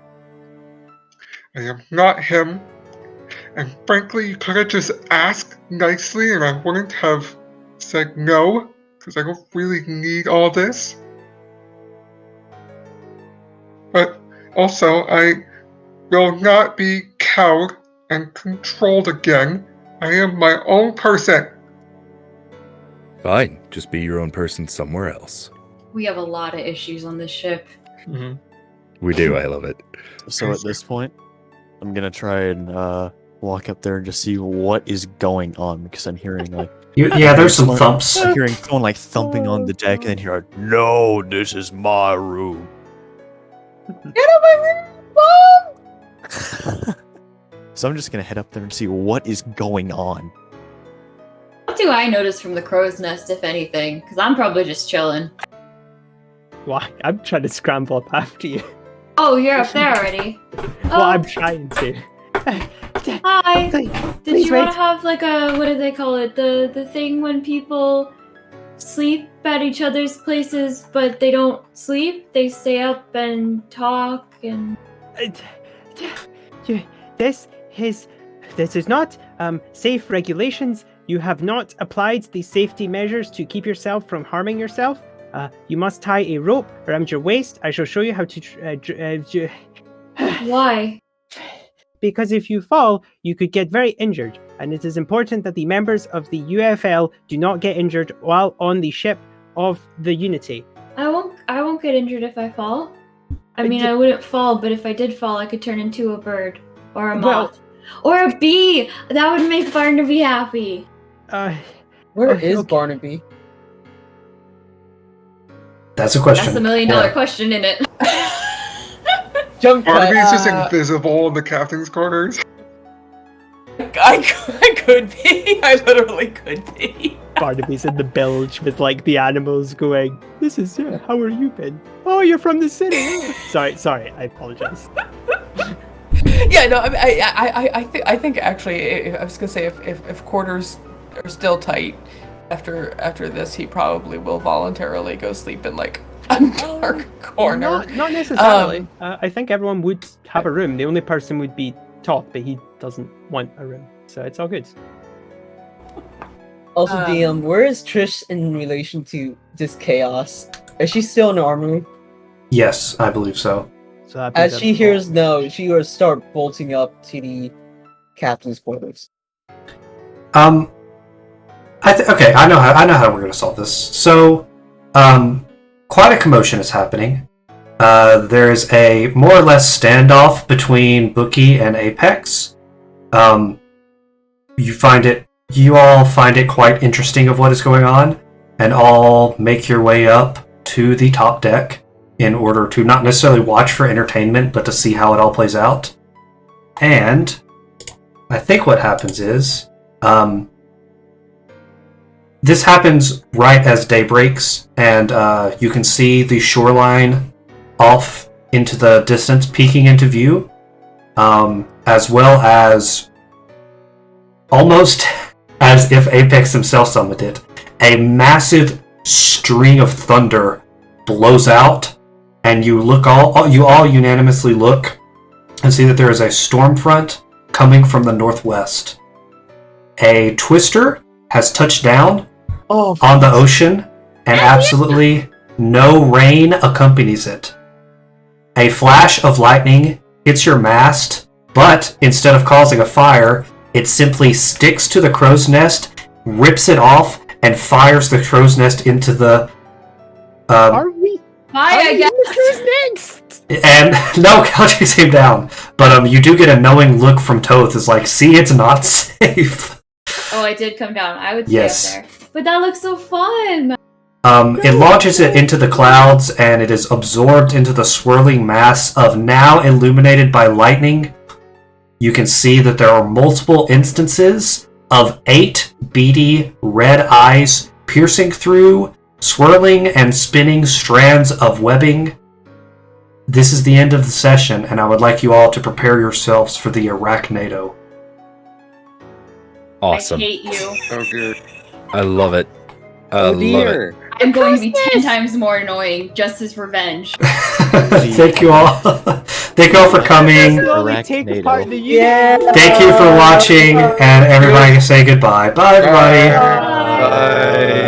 am not him. And frankly, you could have just asked nicely and I wouldn't have said no, because I don't really need all this. But also, I will not be cowed and controlled again. I am my own person. Fine, just be your own person somewhere else. We have a lot of issues on this ship. Mm-hmm. We do, I love it. So at this point, I'm gonna try and walk up there and just see what is going on, because I'm hearing like there's some thumps. I'm hearing someone like thumping on the deck, and then hear no, this is my room. Get out of my room, Mom! So I'm just gonna head up there and see what is going on. What do I notice from the crow's nest, if anything? Because I'm probably just chilling. Why? I'm trying to scramble up after you. Oh, you're up there already. Well, I'm trying to. Hi. Did you want to have like a, what do they call it? The thing when people sleep at each other's places, but they don't sleep. They stay up and talk and. This is not safe regulations. You have not applied the safety measures to keep yourself from harming yourself. You must tie a rope around your waist. I shall show you how to. Why? Because if you fall, you could get very injured, and it is important that the members of the UFL do not get injured while on the ship of the Unity. I won't get injured if I fall. I mean, I wouldn't fall, but if I did fall, I could turn into a bird or a moth or a bee. That would make Barnaby happy. Where is Barnaby? That's a question. That's the $1 million question, isn't it? Jump cut. Barnaby's just invisible in the captain's quarters. I could be. I literally could be. Barnaby's in the bilge with like the animals going, "This is how are you been? Oh, you're from the city." sorry, I apologize. Yeah, no, I mean, I think actually, I was gonna say if quarters are still tight after this, he probably will voluntarily go sleep in like a dark corner. Not necessarily. I think everyone would have a room. The only person would be Toth, but he doesn't want a room, so it's all good. Also, DM, where is Trish in relation to this chaos? Is she still in the armory? Yes, I believe so. So as she hears no, she will start bolting up to the captain's quarters. Okay, I know how we're gonna solve this. So, quite a commotion is happening. There's a more or less standoff between Bookie and Apex. You all find it quite interesting of what is going on, and all make your way up to the top deck in order to not necessarily watch for entertainment, but to see how it all plays out. And I think what happens is, this happens right as day breaks, and you can see the shoreline off into the distance, peeking into view, as well as almost as if Apex himself summoned it, a massive string of thunder blows out, and you all unanimously look and see that there is a storm front coming from the northwest. A twister has touched down on the ocean, and absolutely no rain accompanies it. A flash of lightning hits your mast, but instead of causing a fire, it simply sticks to the crow's nest, rips it off, and fires the crow's nest into the... Are we? I guess. Next? And no, Calytrix came down, but you do get a knowing look from Toth. It's like, see, it's not safe. Oh, I did come down. I would stay up there. But that looks so fun! It launches it into the clouds, and it is absorbed into the swirling mass of now illuminated by lightning. You can see that there are multiple instances of 8 beady red eyes piercing through, swirling and spinning strands of webbing. This is the end of the session, and I would like you all to prepare yourselves for the Arachnado. Awesome. I hate you. Oh, good. I love it. I love it. I'm going to be 10 times more annoying, just as revenge. Thank you all. Thank you all for coming. Arachnado. Thank you for watching, and everybody say goodbye. Bye, everybody. Bye.